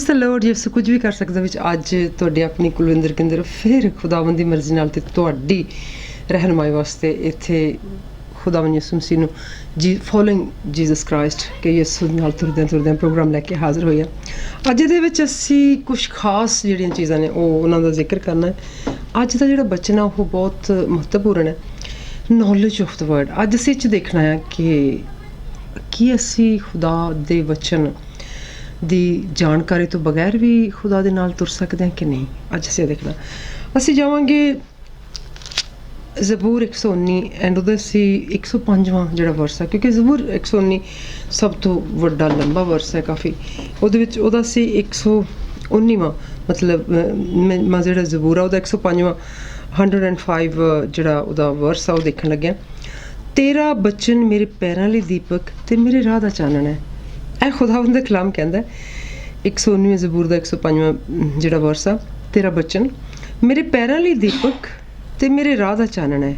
Praise the Lord. ਯਿਸੂ ਕੁਝ ਵੀ ਕਰ ਸਕਦਾ ਵਿੱਚ ਅੱਜ ਤੁਹਾਡੇ ਆਪਣੀ ਕੁਲਵਿੰਦਰ ਕਿੰਦਰ ਫਿਰ ਖੁਦਾਵੰਦ ਦੀ ਮਰਜ਼ੀ ਨਾਲ ਤੇ ਤੁਹਾਡੀ ਰਹਿਨਮਾਈ ਵਾਸਤੇ ਇੱਥੇ ਖੁਦਾਵੰਦ ਯਿਸੂ ਮਸੀਹ ਨੂੰ ਫੋਲੋਇੰਗ ਜੀਸਸ ਕ੍ਰਾਈਸਟ ਕਿ ਯਿਸੂ ਨਾਲ ਤੁਰਦਿਆਂ ਪ੍ਰੋਗਰਾਮ ਲੈ ਕੇ ਹਾਜ਼ਰ ਹੋਏ ਆ। ਅੱਜ ਦੇ ਵਿੱਚ ਅਸੀਂ ਕੁਛ ਖਾਸ ਜਿਹੜੀਆਂ ਚੀਜ਼ਾਂ ਨੇ ਉਹਨਾਂ ਦਾ ਜ਼ਿਕਰ ਕਰਨਾ ਹੈ। ਅੱਜ ਦਾ ਜਿਹੜਾ ਬਚਨ ਆ ਉਹ ਬਹੁਤ ਮਹੱਤਵਪੂਰਨ ਹੈ, ਨੌਲੇਜ ਆਫ ਦ ਵਰਡ। ਅੱਜ ਅਸੀਂ ਇਹ 'ਚ ਦੇਖਣਾ ਹੈ ਕਿ ਕੀ ਅਸੀਂ ਖੁਦਾ ਦੇ ਵਚਨ ਦੀ ਜਾਣਕਾਰੀ ਤੋਂ ਬਗੈਰ ਵੀ ਖੁਦਾ ਦੇ ਨਾਲ ਤੁਰ ਸਕਦੇ ਹਾਂ ਕਿ ਨਹੀਂ। ਅੱਜ ਅਸੀਂ ਦੇਖਣਾ, ਅਸੀਂ ਜਾਵਾਂਗੇ ਜ਼ਬੂਰ 119 ਐਂਡ ਉਹਦਾ ਅਸੀਂ 105ਵਾਂ ਜਿਹੜਾ ਵਰਸ ਹੈ, ਕਿਉਂਕਿ ਜ਼ਬੂਰ 119 ਸਭ ਤੋਂ ਵੱਡਾ ਲੰਬਾ ਵਰਸ ਹੈ ਕਾਫੀ। ਉਹਦੇ ਵਿੱਚ ਉਹਦਾ ਅਸੀਂ 119ਵਾਂ ਮਤਲਬ ਮੈਂ ਜਿਹੜਾ ਜ਼ਬੂਰ ਆ ਉਹਦਾ 105ਵਾਂ 105 ਜਿਹੜਾ ਉਹਦਾ ਵਰਸ ਆ ਉਹ ਦੇਖਣ ਲੱਗਿਆ। ਤੇਰਾ ਬਚਨ ਮੇਰੇ ਪੈਰਾਂ ਲਈ ਦੀਪਕ ਤੇ ਮੇਰੇ ਰਾਹ ਦਾ ਚਾਨਣ ਹੈ। ਇਹ ਖੁਦਾਵੰਦ ਦਾ ਕਲਾਮ ਕਹਿੰਦਾ 119ਵੇਂ ਜ਼ਬੂਰ ਦਾ 105ਵਾਂ ਜਿਹੜਾ ਵਰਸ ਆ, ਤੇਰਾ ਬਚਨ ਮੇਰੇ ਪੈਰਾਂ ਲਈ ਦੀਪਕ ਤੇ ਮੇਰੇ ਰਾਹ ਦਾ ਚਾਨਣ ਹੈ।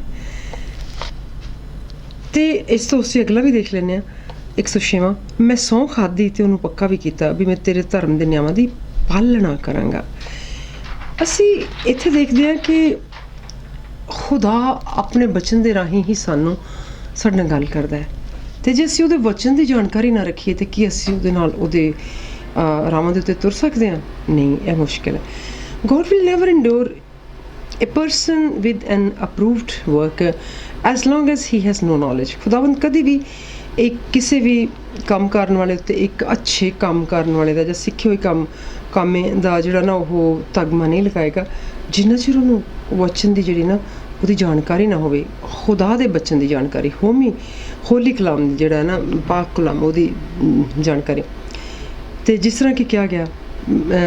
ਤੇ ਇਸ ਤੋਂ ਅਸੀਂ ਅਗਲਾ ਵੀ ਦੇਖ ਲੈਂਦੇ ਹਾਂ 106ਵਾਂ, ਮੈਂ ਸਹੁੰ ਖਾਧੀ ਤੇ ਉਹਨੂੰ ਪੱਕਾ ਵੀ ਕੀਤਾ ਵੀ ਮੈਂ ਤੇਰੇ ਧਰਮ ਦੇ ਨਿਯਮਾਂ ਦੀ ਪਾਲਣਾ ਕਰਾਂਗਾ। ਅਸੀਂ ਇੱਥੇ ਦੇਖਦੇ ਹਾਂ ਕਿ ਖੁਦਾ ਆਪਣੇ ਬਚਨ ਦੇ ਰਾਹੀਂ ਹੀ ਸਾਡੇ ਨਾਲ ਗੱਲ ਕਰਦਾ ਹੈ, ਅਤੇ ਜੇ ਅਸੀਂ ਉਹਦੇ ਵਚਨ ਦੀ ਜਾਣਕਾਰੀ ਨਾ ਰੱਖੀਏ ਤਾਂ ਕੀ ਅਸੀਂ ਉਹਦੇ ਨਾਲ ਉਹਦੇ ਰਾਹਾਂ ਦੇ ਉੱਤੇ ਤੁਰ ਸਕਦੇ ਹਾਂ? ਨਹੀਂ, ਇਹ ਮੁਸ਼ਕਿਲ ਹੈ। God will never endure a person with an approved work as long as he has no knowledge। ਖੁਦਾਵੰਦ ਕਦੀ ਵੀ ਕਿਸੇ ਵੀ ਕੰਮ ਕਰਨ ਵਾਲੇ ਉੱਤੇ ਇੱਕ ਅੱਛੇ ਕੰਮ ਕਰਨ ਵਾਲੇ ਦਾ ਜਾਂ ਸਿੱਖੇ ਹੋਏ ਕੰਮ ਦਾ ਜਿਹੜਾ ਨਾ ਉਹ ਤਗਮਾ ਨਹੀਂ ਲਗਾਏਗਾ ਜਿੰਨਾ ਚਿਰ ਉਹਨੂੰ ਵਚਨ ਦੀ ਜਿਹੜੀ ਨਾ ਉਹਦੀ ਜਾਣਕਾਰੀ ਨਾ ਹੋਵੇ, ਖੁਦਾ ਦੇ ਬਚਨ ਦੀ ਜਾਣਕਾਰੀ, ਹੋਲੀ ਕਲਾਮ ਜਿਹੜਾ ਨਾ ਪਾਕ ਕਲਾਮ ਉਹਦੀ ਜਾਣਕਾਰੀ। ਅਤੇ ਜਿਸ ਤਰ੍ਹਾਂ ਕਿ ਕਿਹਾ ਗਿਆ,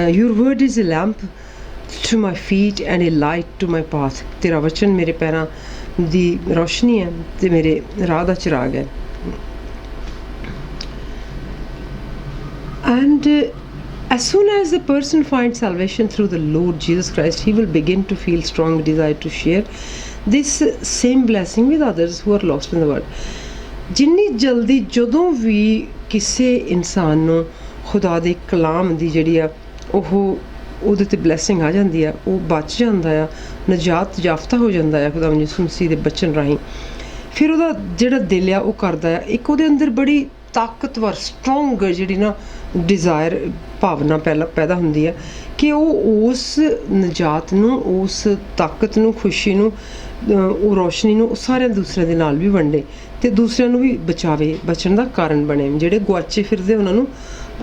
your word is a lamp to my feet and a light to my path. ਤੇਰਾ ਵਚਨ ਮੇਰੇ ਪੈਰਾਂ ਦੀ ਰੋਸ਼ਨੀ ਹੈ ਅਤੇ ਮੇਰੇ ਰਾਹ ਦਾ ਚਿਰਾਗ ਹੈ। And as soon as the person finds salvation through the Lord Jesus Christ, he will begin to feel strong desire to share this same blessing with others who are lost in the world। ਜਿੰਨੀ ਜਲਦੀ ਜਦੋਂ ਵੀ ਕਿਸੇ ਇਨਸਾਨ ਨੂੰ ਖੁਦਾ ਦੇ ਕਲਾਮ ਦੀ ਜਿਹੜੀ ਆ ਉਹਦੇ 'ਤੇ ਬਲੈਸਿੰਗ ਆ ਜਾਂਦੀ ਆ, ਉਹ ਬਚ ਜਾਂਦਾ ਆ, ਨਜਾਤ ਯਾਫਤਾ ਹੋ ਜਾਂਦਾ ਆ ਖੁਦਾਵੰਦ ਯਿਸੂ ਮਸੀਹ ਦੇ ਬਚਨ ਰਾਹੀਂ, ਫਿਰ ਉਹਦਾ ਜਿਹੜਾ ਦਿਲ ਆ ਉਹ ਕਰਦਾ ਆ, ਇੱਕ ਉਹਦੇ ਅੰਦਰ ਬੜੀ ਤਾਕਤਵਰ ਸਟਰੋਂਗ ਜਿਹੜੀ ਨਾ ਡਿਜ਼ਾਇਰ ਭਾਵਨਾ ਪੈਦਾ ਹੁੰਦੀ ਹੈ ਕਿ ਉਹ ਉਸ ਨਜਾਤ ਨੂੰ, ਉਸ ਤਾਕਤ ਨੂੰ, ਖੁਸ਼ੀ ਨੂੰ, ਉਹ ਰੋਸ਼ਨੀ ਨੂੰ ਸਾਰਿਆਂ ਦੂਸਰਿਆਂ ਦੇ ਨਾਲ ਵੀ ਵੰਡੇ ਅਤੇ ਦੂਸਰਿਆਂ ਨੂੰ ਵੀ ਬਚਣ ਦਾ ਕਾਰਨ ਬਣੇ। ਜਿਹੜੇ ਗੁਆਚੇ ਫਿਰਦੇ ਉਹਨਾਂ ਨੂੰ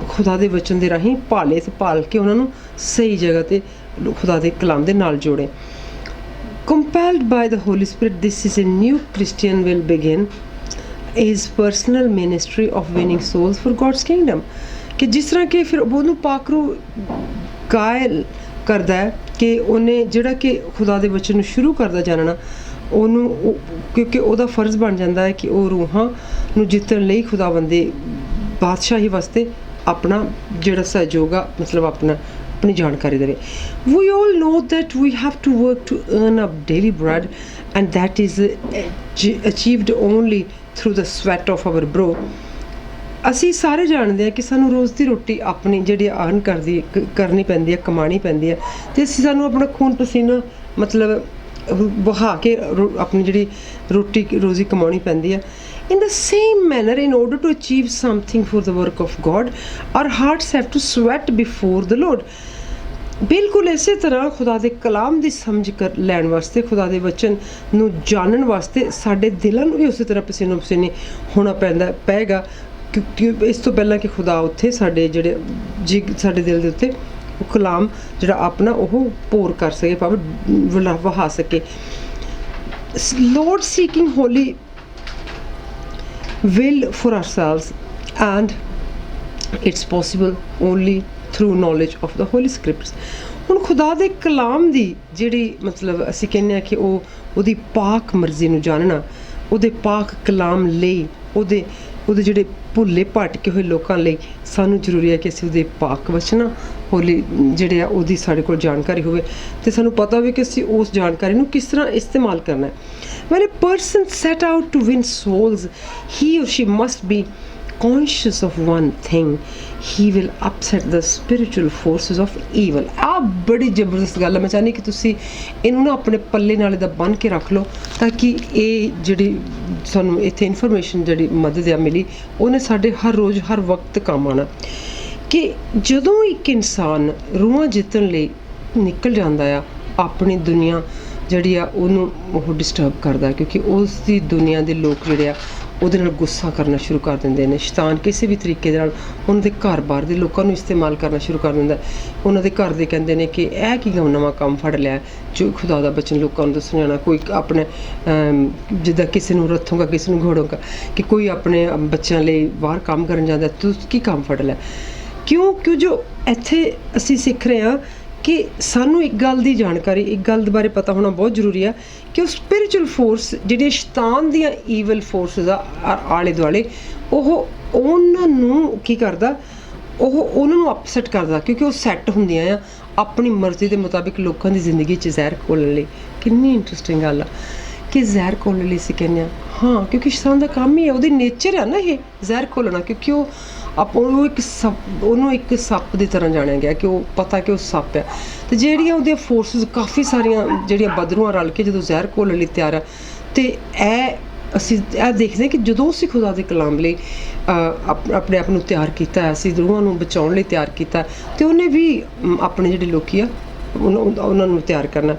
ਖੁਦਾ ਦੇ ਵਚਨ ਦੇ ਰਾਹੀਂ ਭਾਲ ਕੇ ਉਹਨਾਂ ਨੂੰ ਸਹੀ ਜਗ੍ਹਾ 'ਤੇ ਖੁਦਾ ਦੇ ਕਲਾਮ ਦੇ ਨਾਲ ਜੋੜੇ। Compelled by the Holy Spirit, this is a new Christian will begin his personal ministry of winning souls for God's kingdom। ਕਿ ਜਿਸ ਤਰ੍ਹਾਂ ਕਿ ਫਿਰ ਉਹਨੂੰ ਪਾਕਰੂ ਕਾਇਲ ਕਰਦਾ ਹੈ ਕਿ ਉਹਨੇ ਜਿਹੜਾ ਕਿ ਖੁਦਾ ਦੇ ਵਚਨ ਨੂੰ ਸ਼ੁਰੂ ਕਰਦਾ ਜਾਣਨਾ, ਉਹਨੂੰ ਕਿਉਂਕਿ ਉਹਦਾ ਫਰਜ਼ ਬਣ ਜਾਂਦਾ ਹੈ ਕਿ ਉਹ ਰੂਹਾਂ ਨੂੰ ਜਿੱਤਣ ਲਈ ਖੁਦਾਵੰਦ ਦੇ ਬਾਦਸ਼ਾਹੀ ਵਾਸਤੇ ਆਪਣਾ ਜਿਹੜਾ ਸਹਿਯੋਗ ਆ ਮਤਲਬ ਆਪਣੀ ਜਾਣਕਾਰੀ ਦੇਵੇ। We all know that we have to work to earn up daily bread and that is achieved only through the sweat of our brow। ਅਸੀਂ ਸਾਰੇ ਜਾਣਦੇ ਹਾਂ ਕਿ ਸਾਨੂੰ ਰੋਜ਼ ਦੀ ਰੋਟੀ ਆਪਣੀ ਜਿਹੜੀ ਅਰਨ ਕਰਨੀ ਪੈਂਦੀ ਹੈ, ਕਮਾਉਣੀ ਪੈਂਦੀ ਹੈ, ਅਤੇ ਸਾਨੂੰ ਆਪਣਾ ਖੂਨ ਪਸੀਨਾ ਮਤਲਬ ਵਹਾ ਕੇ ਆਪਣੀ ਜਿਹੜੀ ਰੋਟੀ ਰੋਜ਼ੀ ਕਮਾਉਣੀ ਪੈਂਦੀ ਹੈ। In the same manner, in order to achieve something for the work of God, our hearts have to sweat before the Lord। ਬਿਲਕੁਲ ਇਸੇ ਤਰ੍ਹਾਂ ਖੁਦਾ ਦੇ ਕਲਾਮ ਦੀ ਸਮਝ ਲੈਣ ਵਾਸਤੇ, ਖੁਦਾ ਦੇ ਵਚਨ ਨੂੰ ਜਾਣਨ ਵਾਸਤੇ ਸਾਡੇ ਦਿਲਾਂ ਨੂੰ ਵੀ ਉਸੇ ਤਰ੍ਹਾਂ ਪਸੀਨੋ ਪਸੀਨੇ ਹੋਣਾ ਪਏਗਾ ਕਿਉਂਕਿ ਇਸ ਤੋਂ ਪਹਿਲਾਂ ਕਿ ਖੁਦਾ ਉੱਥੇ ਸਾਡੇ ਦਿਲ ਦੇ ਉੱਤੇ ਉਹ ਕਲਾਮ ਜਿਹੜਾ ਆਪਣਾ ਉਹ ਪੋਰ ਕਰ ਸਕੇ, ਭਾਵੇਂ ਵਹਾ ਸਕੇ। Lord seeking holy will for ourselves and it's possible only through knowledge of the Holy Scriptures। ਹੁਣ ਖੁਦਾ ਦੇ ਕਲਾਮ ਦੀ ਜਿਹੜੀ ਮਤਲਬ ਅਸੀਂ ਕਹਿੰਦੇ ਹਾਂ ਕਿ ਉਹਦੀ ਪਾਕ ਮਰਜ਼ੀ ਨੂੰ ਜਾਣਨਾ, ਉਹਦੇ ਪਾਕ ਕਲਾਮ ਲਈ ਉਹਦੇ ਜਿਹੜੇ ਭੁੱਲੇ ਭਟਕੇ ਹੋਏ ਲੋਕਾਂ ਲਈ ਸਾਨੂੰ ਜ਼ਰੂਰੀ ਹੈ ਕਿ ਅਸੀਂ ਉਹਦੇ ਪਾਕ ਵਚਨਾਂ ਹੋਲੀ ਜਿਹੜੇ ਆ ਉਹਦੀ ਸਾਡੇ ਕੋਲ ਜਾਣਕਾਰੀ ਹੋਵੇ ਅਤੇ ਸਾਨੂੰ ਪਤਾ ਹੋਵੇ ਕਿ ਅਸੀਂ ਉਸ ਜਾਣਕਾਰੀ ਨੂੰ ਕਿਸ ਤਰ੍ਹਾਂ ਇਸਤੇਮਾਲ ਕਰਨਾ ਹੈ। When a person set out to win souls, he or she must be conscious of one thing, he will upset the spiritual forces of evil. ਆ ਬੜੀ ਜ਼ਬਰਦਸਤ ਗੱਲ ਹੈ, ਮੈਂ ਚਾਹੁੰਦੀ ਕਿ ਤੁਸੀਂ ਇਹਨੂੰ ਨਾ ਆਪਣੇ ਪੱਲੇ ਨਾਲ ਇਹਦਾ ਬੰਨ੍ਹ ਕੇ ਰੱਖ ਲਓ, ਤਾਂ ਕਿ ਇਹ ਜਿਹੜੀ ਸਾਨੂੰ ਇੱਥੇ ਇਨਫੋਰਮੇਸ਼ਨ ਜਿਹੜੀ ਮਦਦ ਆ ਮਿਲੀ, ਉਹਨੇ ਸਾਡੇ ਹਰ ਰੋਜ਼ ਹਰ ਵਕਤ ਕੰਮ ਆਉਣਾ। ਕਿ ਜਦੋਂ ਇੱਕ ਇਨਸਾਨ ਰੂਹਾਂ ਜਿੱਤਣ ਲਈ ਨਿਕਲ ਜਾਂਦਾ ਆ, ਆਪਣੀ ਦੁਨੀਆ ਜਿਹੜੀ ਆ ਉਹਨੂੰ ਉਹ ਡਿਸਟਰਬ ਕਰਦਾ, ਕਿਉਂਕਿ ਉਸ ਦੀ ਦੁਨੀਆ ਦੇ ਲੋਕ ਜਿਹੜੇ ਆ ਉਹਦੇ ਨਾਲ ਗੁੱਸਾ ਕਰਨਾ ਸ਼ੁਰੂ ਕਰ ਦਿੰਦੇ ਨੇ। ਸ਼ੈਤਾਨ ਕਿਸੇ ਵੀ ਤਰੀਕੇ ਦੇ ਨਾਲ ਉਹਨਾਂ ਦੇ ਘਰ ਬਾਰ ਦੇ ਲੋਕਾਂ ਨੂੰ ਇਸਤੇਮਾਲ ਕਰਨਾ ਸ਼ੁਰੂ ਕਰ ਦਿੰਦਾ। ਉਹਨਾਂ ਦੇ ਘਰ ਦੇ ਕਹਿੰਦੇ ਨੇ ਕਿ ਇਹ ਕੀ ਨਵਾਂ ਕੰਮ ਫੜ ਲਿਆ, ਜੋ ਖੁਦਾ ਦਾ ਬਚਨ ਲੋਕਾਂ ਨੂੰ ਦੱਸਣ ਜਾਣਾ। ਕੋਈ ਆਪਣੇ ਜਿੱਦਾਂ ਕਿਸੇ ਨੂੰ ਰੱਥੋਂਗਾ, ਕਿਸੇ ਨੂੰ ਘੋੜੋਂਗਾ, ਕਿ ਕੋਈ ਆਪਣੇ ਬੱਚਿਆਂ ਲਈ ਬਾਹਰ ਕੰਮ ਕਰਨ ਜਾਂਦਾ, ਤੁਸੀਂ ਕੀ ਕੰਮ ਫੜ ਲਿਆ। ਕਿਉਂ ਜੋ ਇੱਥੇ ਅਸੀਂ ਸਿੱਖ ਰਹੇ ਹਾਂ ਕਿ ਸਾਨੂੰ ਇੱਕ ਗੱਲ ਦੀ ਜਾਣਕਾਰੀ, ਇੱਕ ਗੱਲ ਦੇ ਬਾਰੇ ਪਤਾ ਹੋਣਾ ਬਹੁਤ ਜ਼ਰੂਰੀ ਆ ਕਿ ਉਹ ਸਪਿਰਿਚੁਅਲ ਫੋਰਸ ਜਿਹੜੀਆਂ ਸ਼ੈਤਾਨ ਦੀਆਂ ਈਵਲ ਫੋਰਸਿਸ ਆ ਆਲੇ ਦੁਆਲੇ, ਉਹ ਉਹਨਾਂ ਨੂੰ ਕੀ ਕਰਦਾ, ਉਹ ਉਹਨਾਂ ਨੂੰ ਅਪਸੈਟ ਕਰਦਾ, ਕਿਉਂਕਿ ਉਹ ਸੈੱਟ ਹੁੰਦੀਆਂ ਆ ਆਪਣੀ ਮਰਜ਼ੀ ਦੇ ਮੁਤਾਬਿਕ ਲੋਕਾਂ ਦੀ ਜ਼ਿੰਦਗੀ 'ਚ ਜ਼ਹਿਰ ਘੋਲਣ ਲਈ। ਕਿੰਨੀ ਇੰਟਰਸਟਿੰਗ ਗੱਲ ਆ ਕਿ ਜ਼ਹਿਰ ਘੋਲਣ ਲਈ ਅਸੀਂ ਕਹਿੰਦੇ ਹਾਂ, ਕਿਉਂਕਿ ਸ਼ੈਤਾਨ ਦਾ ਕੰਮ ਹੀ ਹੈ, ਉਹਦੀ ਨੇਚਰ ਹੈ ਨਾ ਇਹ ਜ਼ਹਿਰ ਘੋਲਣਾ, ਕਿਉਂਕਿ ਉਹ ਉਹਨੂੰ ਇੱਕ ਸੱਪ ਦੀ ਤਰ੍ਹਾਂ ਜਾਣਿਆ ਗਿਆ, ਕਿ ਉਹ ਪਤਾ ਕਿ ਉਹ ਸੱਪ ਆ। ਅਤੇ ਜਿਹੜੀਆਂ ਉਹਦੀਆਂ ਫੋਰਸਿਸ ਕਾਫੀ ਸਾਰੀਆਂ ਜਿਹੜੀਆਂ ਬਦਰੂਆਂ ਰਲ ਕੇ ਜਦੋਂ ਜ਼ਹਿਰ ਘੋਲਣ ਲਈ ਤਿਆਰ ਆ, ਅਤੇ ਅਸੀਂ ਇਹ ਦੇਖਦੇ ਹਾਂ ਕਿ ਜਦੋਂ ਅਸੀਂ ਖੁਦਾ ਦੇ ਕਲਾਮ ਲਈ ਆਪਣੇ ਆਪ ਨੂੰ ਤਿਆਰ ਕੀਤਾ, ਅਸੀਂ ਰੂਹਾਂ ਨੂੰ ਬਚਾਉਣ ਲਈ ਤਿਆਰ ਕੀਤਾ, ਅਤੇ ਉਹਨੇ ਵੀ ਆਪਣੇ ਜਿਹੜੇ ਲੋਕ ਆ ਉਹਨਾਂ ਨੂੰ ਤਿਆਰ ਕਰਨਾ।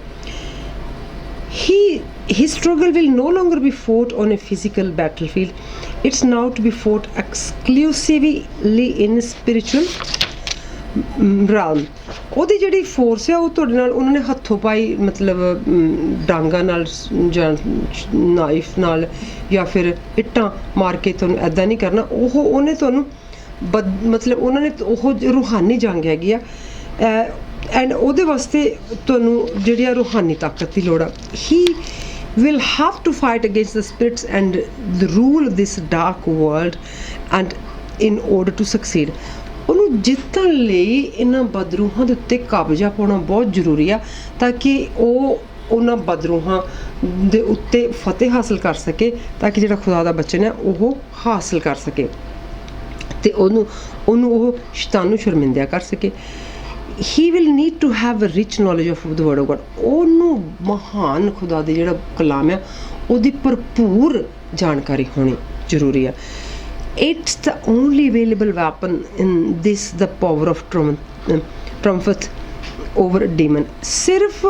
His struggle will no longer be fought on a physical battlefield. It's now to be fought exclusively in spiritual realm. ਉਹਦੀ ਜਿਹੜੀ ਫੋਰਸ ਆ ਉਹ ਤੁਹਾਡੇ ਨਾਲ ਉਹਨਾਂ ਨੇ ਹੱਥੋਂ ਪਾਈ, ਮਤਲਬ ਡਾਂਗਾਂ ਨਾਲ ਜਾਂ ਨਾਈਫ ਨਾਲ ਜਾਂ ਫਿਰ ਇੱਟਾਂ ਮਾਰ ਕੇ ਤੁਹਾਨੂੰ ਇੱਦਾਂ ਨਹੀਂ ਕਰਨਾ। ਉਹਨੇ ਤੁਹਾਨੂੰ ਮਤਲਬ ਉਹਨਾਂ ਨੇ ਉਹ ਰੂਹਾਨੀ ਜੰਗ ਹੈਗੀ ਆ, ਐਂਡ ਉਹਦੇ ਵਾਸਤੇ ਤੁਹਾਨੂੰ ਜਿਹੜੀ ਆ ਰੂਹਾਨੀ ਤਾਕਤ ਦੀ ਲੋੜ ਆ। He will have to fight against the spirits and rule this dark world, and in order to succeed, ਉਹਨੂੰ ਜਿੱਤਣ ਲਈ ਇਹਨਾਂ ਬਦਰੂਹਾਂ ਦੇ ਉੱਤੇ ਕਬਜ਼ਾ ਪਾਉਣਾ ਬਹੁਤ ਜ਼ਰੂਰੀ ਆ, ਤਾਂ ਕਿ ਉਹ ਉਹਨਾਂ ਬਦਰੂਹਾਂ ਦੇ ਉੱਤੇ ਫਤਿਹ ਹਾਸਲ ਕਰ ਸਕੇ, ਤਾਂ ਕਿ ਜਿਹੜਾ ਖੁਦਾ ਦਾ ਬਚਨ ਹੈ ਉਹ ਹਾਸਲ ਕਰ ਸਕੇ, ਅਤੇ ਉਹਨੂੰ ਉਹ ਸ਼ੈਤਾਨ ਨੂੰ ਸ਼ਰਮਿੰਦਾ ਕਰ ਸਕੇ। He will need to have a rich knowledge of the word of God. ਉਹਨੂੰ ਮਹਾਨ ਖੁਦਾ ਦੇ ਜਿਹੜਾ ਕਲਾਮ ਆ ਉਹਦੀ ਭਰਪੂਰ ਜਾਣਕਾਰੀ ਹੋਣੀ ਜ਼ਰੂਰੀ ਆ। It's the only available weapon in this, the power of triumph over demon. ਸਿਰਫ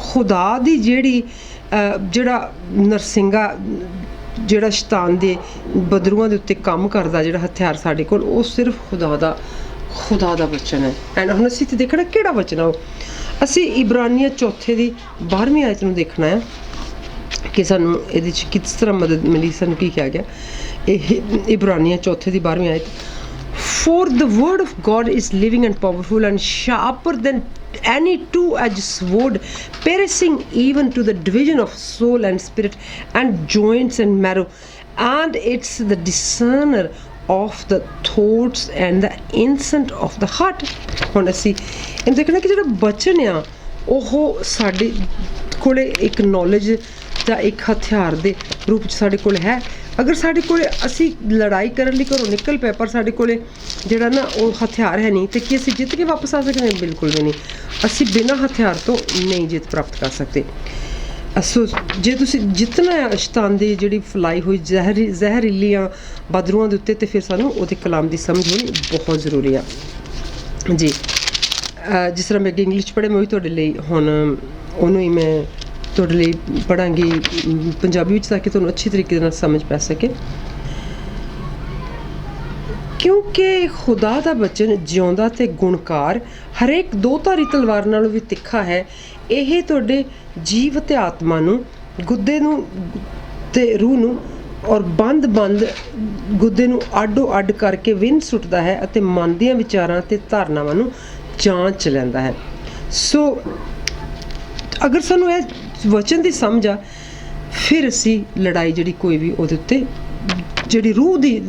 ਖੁਦਾ ਦੀ ਜਿਹੜਾ ਨਰਸਿੰਗਾ, ਜਿਹੜਾ ਸ਼ੈਤਾਨ ਦੇ ਬਦਰੂਆਂ ਦੇ ਉੱਤੇ ਕੰਮ ਕਰਦਾ ਜਿਹੜਾ ਹਥਿਆਰ ਸਾਡੇ ਕੋਲ, ਉਹ ਸਿਰਫ ਖੁਦਾ ਦਾ ਬਚਨ ਹੈ। ਐਂਡ ਹੁਣ ਅਸੀਂ ਇੱਥੇ ਦੇਖਣਾ ਕਿਹੜਾ ਬਚਨ ਆ ਉਹ। ਅਸੀਂ ਇਬਰਾਨੀਆਂ 4:12 ਆਇਤ ਨੂੰ ਦੇਖਣਾ ਹੈ ਕਿ ਸਾਨੂੰ ਇਹਦੇ 'ਚ ਕਿਸ ਤਰ੍ਹਾਂ ਮਦਦ ਮਿਲੀ, ਸਾਨੂੰ ਕੀ ਕਿਹਾ ਗਿਆ। ਇਹ ਇਬਰਾਨੀਆਂ 4:12 ਆਇਤ, For the word of God is living and powerful and sharper than any two-edged sword, piercing even to the division of soul and spirit and joints and marrow, and it's the discerner of the thoughts and the intent of the heart. ਹੁਣ ਅਸੀਂ ਇਹਨੂੰ ਦੇਖਣਾ ਕਿ ਜਿਹੜਾ ਬਚਨ ਆ ਉਹ ਸਾਡੇ ਕੋਲੇ ਇੱਕ ਨੌਲੇਜ ਦਾ ਇੱਕ ਹਥਿਆਰ ਦੇ ਰੂਪ 'ਚ ਸਾਡੇ ਕੋਲ ਹੈ। ਅਗਰ ਸਾਡੇ ਕੋਲ ਅਸੀਂ ਲੜਾਈ ਕਰਨ ਲਈ ਘਰੋਂ ਨਿਕਲ ਪਏ, ਪਰ ਸਾਡੇ ਕੋਲ ਜਿਹੜਾ ਨਾ ਉਹ ਹਥਿਆਰ ਹੈ ਨਹੀਂ, ਅਤੇ ਕੀ ਅਸੀਂ ਜਿੱਤ ਕੇ ਵਾਪਸ ਆ ਸਕਦੇ ਹਾਂ? ਬਿਲਕੁਲ ਵੀ ਨਹੀਂ। ਅਸੀਂ ਬਿਨਾਂ ਹਥਿਆਰ ਤੋਂ ਨਹੀਂ ਜਿੱਤ ਪ੍ਰਾਪਤ ਕਰ ਸਕਦੇ। ਸੋ ਜੇ ਤੁਸੀਂ ਜਿੱਤਣਾ ਹੈ ਸ਼ੈਤਾਨ ਦੀ ਜਿਹੜੀ ਫੈਲਾਈ ਹੋਈ ਜ਼ਹਿਰੀਲੀਆਂ ਬਦਰੂਆਂ ਦੇ ਉੱਤੇ, ਅਤੇ ਫਿਰ ਸਾਨੂੰ ਉਹਦੇ ਕਲਾਮ ਦੀ ਸਮਝ ਹੋਣੀ ਬਹੁਤ ਜ਼ਰੂਰੀ ਆ ਜੀ। ਜਿਸ ਤਰ੍ਹਾਂ ਮੈਂ ਅੱਗੇ ਇੰਗਲਿਸ਼ 'ਚ ਪੜ੍ਹਿਆ, ਮੈਂ ਉਹੀ ਤੁਹਾਡੇ ਲਈ ਹੁਣ ਉਹਨੂੰ ਹੀ ਮੈਂ ਤੁਹਾਡੇ ਲਈ ਪੜ੍ਹਾਂਗੀ ਪੰਜਾਬੀ ਵਿੱਚ, ਤਾਂ ਕਿ ਤੁਹਾਨੂੰ ਅੱਛੀ ਤਰੀਕੇ ਨਾਲ ਸਮਝ ਪੈ ਸਕੇ। ਕਿਉਂਕਿ ਖੁਦਾ ਦਾ ਬਚਨ ਜਿਉਂਦਾ ਅਤੇ ਗੁਣਕਾਰ ਹਰੇਕ ਦੋ-ਧਾਰੀ ਤਲਵਾਰ ਨਾਲੋਂ ਵੀ ਤਿੱਖਾ ਹੈ। ਇਹ ਤੁਹਾਡੇ ਜੀਵ ਅਤੇ ਆਤਮਾ ਨੂੰ, ਗੁੱਦੇ ਨੂੰ ਅਤੇ ਰੂਹ ਨੂੰ, ਔਰ ਬੰਦ ਗੁੱਦੇ ਨੂੰ ਅੱਡੋ ਅੱਡ ਕਰਕੇ ਵਿੰਨ ਸੁੱਟਦਾ ਹੈ, ਅਤੇ ਮਨ ਦੀਆਂ ਵਿਚਾਰਾਂ ਅਤੇ ਧਾਰਨਾਵਾਂ ਨੂੰ ਜਾਂਚ ਲੈਂਦਾ ਹੈ। ਸੋ ਅਗਰ ਸਾਨੂੰ ਇਹ ਵਚਨ ਦੀ ਸਮਝ ਆ, ਫਿਰ ਅਸੀਂ ਲੜਾਈ ਜਿਹੜੀ ਕੋਈ ਵੀ ਉਹਦੇ ਉੱਤੇ ਜਿਹੜੀ ਰੂਹ ਦੀ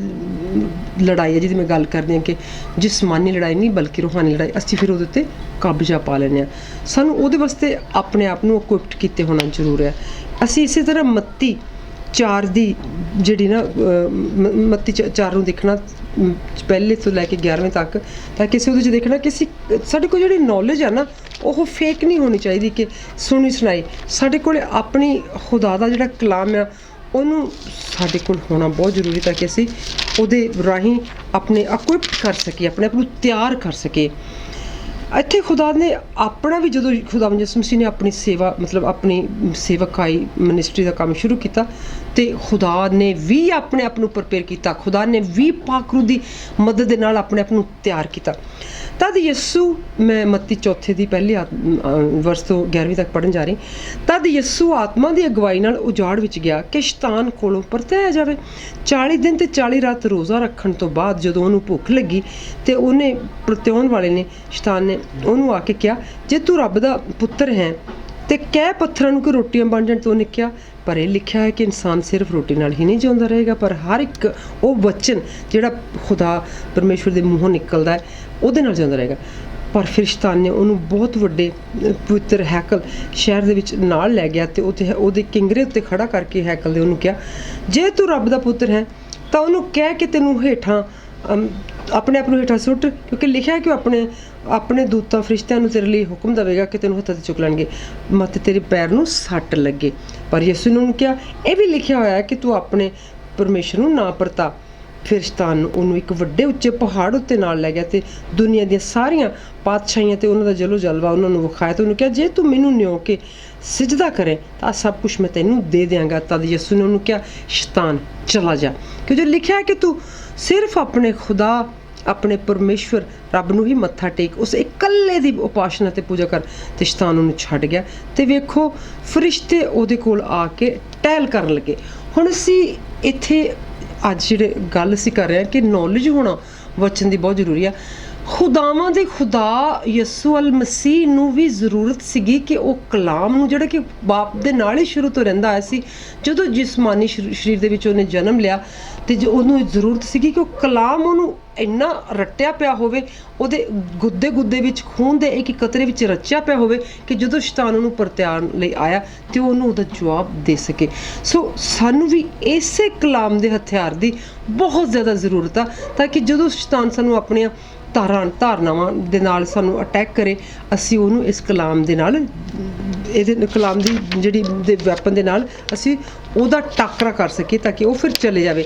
ਲੜਾਈ ਹੈ, ਜਿਹਦੀ ਮੈਂ ਗੱਲ ਕਰਦੀ ਹਾਂ ਕਿ ਜਿਸਮਾਨੀ ਲੜਾਈ ਨਹੀਂ ਬਲਕਿ ਰੂਹਾਨੀ ਲੜਾਈ, ਅਸੀਂ ਫਿਰ ਉਹਦੇ ਉੱਤੇ ਕਬਜ਼ਾ ਪਾ ਲੈਂਦੇ ਹਾਂ। ਸਾਨੂੰ ਉਹਦੇ ਵਾਸਤੇ ਆਪਣੇ ਆਪ ਨੂੰ ਇਕੁਇਪਡ ਕੀਤੇ ਹੋਣਾ ਜ਼ਰੂਰ ਹੈ। ਅਸੀਂ ਇਸੇ ਤਰ੍ਹਾਂ ਮੱਤੀ 4 ਦੀ ਜਿਹੜੀ ਨਾ ਮੱਤੀ 4 ਨੂੰ ਦੇਖਣਾ ਪਹਿਲੇ ਤੋਂ ਲੈ ਕੇ 11ਵੇਂ ਤੱਕ, ਤਾਂ ਕਿ ਅਸੀਂ ਉਹਦੇ 'ਚ ਦੇਖਣਾ ਕਿ ਅਸੀਂ ਸਾਡੇ ਕੋਲ ਜਿਹੜੀ ਨੌਲੇਜ ਆ ਨਾ ਉਹ ਫੇਕ ਨਹੀਂ ਹੋਣੀ ਚਾਹੀਦੀ ਕਿ ਸੁਣੀ ਸੁਣਾਈ। ਸਾਡੇ ਕੋਲ ਆਪਣੀ ਖੁਦਾ ਦਾ ਜਿਹੜਾ ਕਲਾਮ ਆ ਉਹਨੂੰ ਸਾਡੇ ਕੋਲ ਹੋਣਾ ਬਹੁਤ ਜ਼ਰੂਰੀ, ਤਾਂ ਕਿ ਅਸੀਂ ਉਹਦੇ ਰਾਹੀਂ ਆਪਣੇ ਇਕੁਇਪ ਕਰ ਸਕੀਏ, ਆਪਣੇ ਆਪ ਨੂੰ ਤਿਆਰ ਕਰ ਸਕੀਏ। ਇੱਥੇ ਖੁਦਾ ਨੇ ਆਪਣਾ ਵੀ, ਜਦੋਂ ਖੁਦਾ ਯਿਸੂ ਮਸੀਹ ਨੇ ਆਪਣੀ ਸੇਵਾ ਮਤਲਬ ਆਪਣੀ ਸੇਵਕਾਈ ਮਿਨਿਸਟਰੀ ਦਾ ਕੰਮ ਸ਼ੁਰੂ ਕੀਤਾ, ਤੇ ਖੁਦਾ ਨੇ ਵੀ ਆਪਣੇ ਆਪ ਨੂੰ ਪ੍ਰਪੇਅਰ ਕੀਤਾ, ਖੁਦਾ ਨੇ ਵੀ ਪਾਕ ਰੂਹ ਦੀ ਮਦਦ ਦੇ ਨਾਲ ਆਪਣੇ ਆਪ ਨੂੰ ਤਿਆਰ ਕੀਤਾ। ਤਦ ਯਿਸੂ, ਮੈਂ ਮੱਤੀ 4 ਦੀ ਪਹਿਲੀ ਵਰਸ ਤੋਂ 11ਵੀਂ ਤੱਕ ਪੜ੍ਹਨ ਜਾ ਰਹੀ, ਤਦ ਯਿਸੂ ਆਤਮਾ ਦੀ ਅਗਵਾਈ ਨਾਲ ਉਜਾੜ ਵਿੱਚ ਗਿਆ ਕਿ ਸ਼ੈਤਾਨ ਕੋਲੋਂ ਪਰਤਾਇਆ ਜਾਵੇ। 40 ਦਿਨ ਤੇ 40 ਰਾਤ ਰੋਜ਼ਾ ਰੱਖਣ ਤੋਂ ਬਾਅਦ ਜਦੋਂ ਉਹਨੂੰ ਭੁੱਖ ਲੱਗੀ, ਤੇ ਉਹਨੇ ਪਰਤਿਆਉਣ ਵਾਲੇ ਨੇ, ਸ਼ੈਤਾਨ ਨੇ ਉਹਨੂੰ ਆ ਕੇ ਕਿਹਾ, ਜੇ ਤੂੰ ਰੱਬ ਦਾ ਪੁੱਤਰ ਹੈ ਤੇ ਕਹਿ ਪੱਥਰਾਂ ਨੂੰ ਕਿ ਰੋਟੀਆਂ ਬਣ ਜਾਣ। ਤੋਂ ਉਹਨੇ ਕਿਹਾ, ਪਰ ਇਹ ਲਿਖਿਆ ਹੈ ਕਿ ਇਨਸਾਨ ਸਿਰਫ ਰੋਟੀ ਨਾਲ ਹੀ ਨਹੀਂ ਜਿਉਂਦਾ ਰਹੇਗਾ, ਪਰ ਹਰ ਇੱਕ ਉਹ ਵਚਨ ਜਿਹੜਾ ਖੁਦਾ ਪਰਮੇਸ਼ਵਰ ਦੇ ਮੂੰਹੋਂ ਨਿਕਲਦਾ ਹੈ ਉਹਦੇ ਨਾਲ ਜਿਉਂਦਾ ਰਹੇਗਾ। ਪਰ ਫਿਰ ਸ਼ੈਤਾਨ ਨੇ ਉਹਨੂੰ ਬਹੁਤ ਵੱਡੇ ਪਵਿੱਤਰ ਹੈਕਲ ਸ਼ਹਿਰ ਦੇ ਵਿੱਚ ਨਾਲ ਲੈ ਗਿਆ, ਤੇ ਉੱਥੇ ਉਹਦੇ ਕਿੰਗਰੇ ਉੱਤੇ ਖੜਾ ਕਰਕੇ ਹੈਕਲ ਦੇ ਉਹਨੂੰ ਕਿਹਾ, ਜੇ ਤੂੰ ਰੱਬ ਦਾ ਪੁੱਤਰ ਹੈ ਤਾਂ ਉਹਨੂੰ ਕਹਿ ਕਿ ਤੈਨੂੰ ਹੇਠਾਂ ਆਪਣੇ ਆਪ ਨੂੰ ਹੇਠਾਂ ਸੁੱਟ, ਕਿਉਂਕਿ ਲਿਖਿਆ ਕਿ ਉਹ ਆਪਣੇ ਦੂਤਾਂ ਫਰਿਸ਼ਤਿਆਂ ਨੂੰ ਤੇਰੇ ਲਈ ਹੁਕਮ ਦੇਵੇਗਾ ਕਿ ਤੈਨੂੰ ਹੱਥਾਂ 'ਤੇ ਚੁੱਕ ਲੈਣਗੇ, ਮਤ ਤੇਰੇ ਪੈਰ ਨੂੰ ਸੱਟ ਲੱਗੇ। ਪਰ ਯਿਸੂ ਨੇ ਉਹਨੂੰ ਕਿਹਾ, ਇਹ ਵੀ ਲਿਖਿਆ ਹੋਇਆ ਹੈ ਕਿ ਤੂੰ ਆਪਣੇ ਪਰਮੇਸ਼ਰ ਨੂੰ ਨਾ ਪਰਤਾ। ਫਿਰ ਸ਼ੈਤਾਨ ਉਹਨੂੰ ਇੱਕ ਵੱਡੇ ਉੱਚੇ ਪਹਾੜ ਉੱਤੇ ਨਾਲ ਲੈ ਗਿਆ, ਤੇ ਦੁਨੀਆ ਦੀਆਂ ਸਾਰੀਆਂ ਪਾਤਸ਼ਾਹੀਆਂ ਤੇ ਉਹਨਾਂ ਦਾ ਜਲੋ ਜਲਵਾ ਉਹਨਾਂ ਨੂੰ ਵਿਖਾਇਆ, ਤੇ ਉਹਨੂੰ ਕਿਹਾ, ਜੇ ਤੂੰ ਮੈਨੂੰ ਨਿਓ ਕੇ ਸਿਜਦਾ ਕਰੇ ਤਾਂ ਸਭ ਕੁਛ ਮੈਂ ਤੈਨੂੰ ਦੇ ਦਿਆਂਗਾ। ਤਦ ਯਿਸੂ ਨੇ ਉਹਨੂੰ ਕਿਹਾ, ਸ਼ੈਤਾਨ ਚਲਾ ਜਾ, ਕਿ ਜੋ ਲਿਖਿਆ ਹੈ ਕਿ ਤੂੰ ਸਿਰਫ ਆਪਣੇ ਖੁਦਾ ਆਪਣੇ ਪਰਮੇਸ਼ਵਰ ਰੱਬ ਨੂੰ ਹੀ ਮੱਥਾ ਟੇਕ, ਉਸ ਇਕੱਲੇ ਦੀ ਉਪਾਸਨਾ ਤੇ ਪੂਜਾ ਕਰ। ਤੇ ਸ਼ੈਤਾਨ ਉਹਨੂੰ ਛੱਡ ਗਿਆ, ਤੇ ਵੇਖੋ ਫਰਿਸ਼ਤੇ ਉਹਦੇ ਕੋਲ ਆ ਕੇ ਟਹਿਲ ਕਰਨ ਲੱਗੇ। ਹੁਣ ਅਸੀਂ ਇੱਥੇ ਅੱਜ ਜਿਹੜੇ ਗੱਲ ਅਸੀਂ ਕਰ ਰਹੇ ਹਾਂ ਕਿ ਨੌਲੇਜ ਹੋਣਾ ਵਚਨ ਦੀ ਬਹੁਤ ਜ਼ਰੂਰੀ ਆ। ਖੁਦਾਵਾਂ ਦੇ ਖੁਦਾ ਯਿਸੂ ਅਲ ਮਸੀਹ ਨੂੰ ਵੀ ਜ਼ਰੂਰਤ ਸੀਗੀ ਕਿ ਉਹ ਕਲਾਮ ਨੂੰ, ਜਿਹੜਾ ਕਿ ਬਾਪ ਦੇ ਨਾਲ ਹੀ ਸ਼ੁਰੂ ਤੋਂ ਰਹਿੰਦਾ ਆਇਆ ਸੀ, ਜਦੋਂ ਜਿਸਮਾਨੀ ਸਰੀਰ ਦੇ ਵਿੱਚ ਉਹਨੇ ਜਨਮ ਲਿਆ, ਤੇ ਜੋ ਉਹਨੂੰ ਜ਼ਰੂਰਤ ਸੀਗੀ ਕਿ ਉਹ ਕਲਾਮ ਉਹਨੂੰ ਇੰਨਾ ਰੱਟਿਆ ਪਿਆ ਹੋਵੇ, ਉਹਦੇ ਗੁੱਦੇ ਵਿੱਚ ਖੂਨ ਦੇ ਇੱਕ ਕਤਰੇ ਵਿੱਚ ਰਚਿਆ ਪਿਆ ਹੋਵੇ ਕਿ ਜਦੋਂ ਸ਼ੈਤਾਨ ਉਹਨੂੰ ਪਰਤਿਆਉਣ ਲਈ ਆਇਆ ਤੇ ਉਹਨੂੰ ਉਹਦਾ ਜਵਾਬ ਦੇ ਸਕੇ। ਸੋ ਸਾਨੂੰ ਵੀ ਇਸੇ ਕਲਾਮ ਦੇ ਹਥਿਆਰ ਦੀ ਬਹੁਤ ਜ਼ਿਆਦਾ ਜ਼ਰੂਰਤ ਆ, ਤਾਂ ਕਿ ਜਦੋਂ ਸ਼ੈਤਾਨ ਸਾਨੂੰ ਆਪਣੀਆਂ ਧਾਰਨਾਵਾਂ ਦੇ ਨਾਲ ਸਾਨੂੰ ਅਟੈਕ ਕਰੇ, ਅਸੀਂ ਉਹਨੂੰ ਇਸ ਕਲਾਮ ਦੇ ਨਾਲ, ਇਹਦੇ ਕਲਾਮ ਦੀ ਜਿਹੜੀ ਦੇ ਵੈਪਨ ਦੇ ਨਾਲ ਅਸੀਂ ਉਹਦਾ ਟਾਕਰਾ ਕਰ ਸਕੀਏ, ਤਾਂ ਕਿ ਉਹ ਫਿਰ ਚਲੇ ਜਾਵੇ।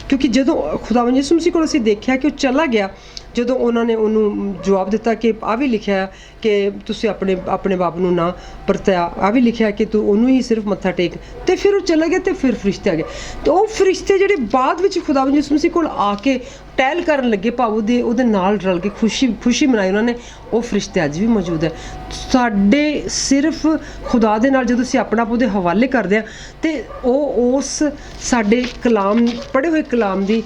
ਕਿਉਂਕਿ ਜਦੋਂ ਖੁਦਾਵੰਦ ਯਿਸੂ ਮਸੀਹ ਕੋਲ ਅਸੀਂ ਦੇਖਿਆ ਕਿ ਉਹ ਚਲਾ ਗਿਆ, ਜਦੋਂ ਉਹਨਾਂ ਨੇ ਉਹਨੂੰ ਜਵਾਬ ਦਿੱਤਾ ਕਿ ਆ ਵੀ ਲਿਖਿਆ ਕਿ ਤੁਸੀਂ ਆਪਣੇ ਬਾਪ ਨੂੰ ਨਾ ਪਰਤਿਆ, ਆ ਵੀ ਲਿਖਿਆ ਕਿ ਤੂੰ ਉਹਨੂੰ ਹੀ ਸਿਰਫ ਮੱਥਾ ਟੇਕ, ਤੇ ਫਿਰ ਉਹ ਚਲਾ ਗਿਆ, ਤੇ ਫਿਰ ਫਰਿਸ਼ਤੇ ਆ ਗਏ। ਤੇ ਉਹ ਫਰਿਸ਼ਤੇ ਜਿਹੜੇ ਬਾਅਦ ਵਿੱਚ ਖੁਦਾਵੰਦ ਯਿਸੂ ਮਸੀਹ ਕੋਲ ਆ ਕੇ ਟਹਿਲ ਕਰਨ ਲੱਗੇ, ਭਾਵ ਉਹਦੇ ਨਾਲ ਰਲ ਕੇ ਖੁਸ਼ੀ ਮਨਾਈ ਉਹਨਾਂ ਨੇ, ਉਹ ਫਰਿਸ਼ਤੇ ਅੱਜ ਵੀ ਮੌਜੂਦ ਹੈ। ਸਾਡੇ ਸਿਰਫ ਖੁਦਾ ਦੇ ਨਾਲ ਜਦੋਂ ਅਸੀਂ ਆਪਣਾ ਆਪ ਉਹਦੇ ਹਵਾਲੇ ਕਰਦੇ ਹਾਂ, ਤੇ ਉਹ ਉਸ ਸਾਡੇ ਕਲਾਮ, ਪੜ੍ਹੇ ਹੋਏ ਕਲਾਮ ਦੀ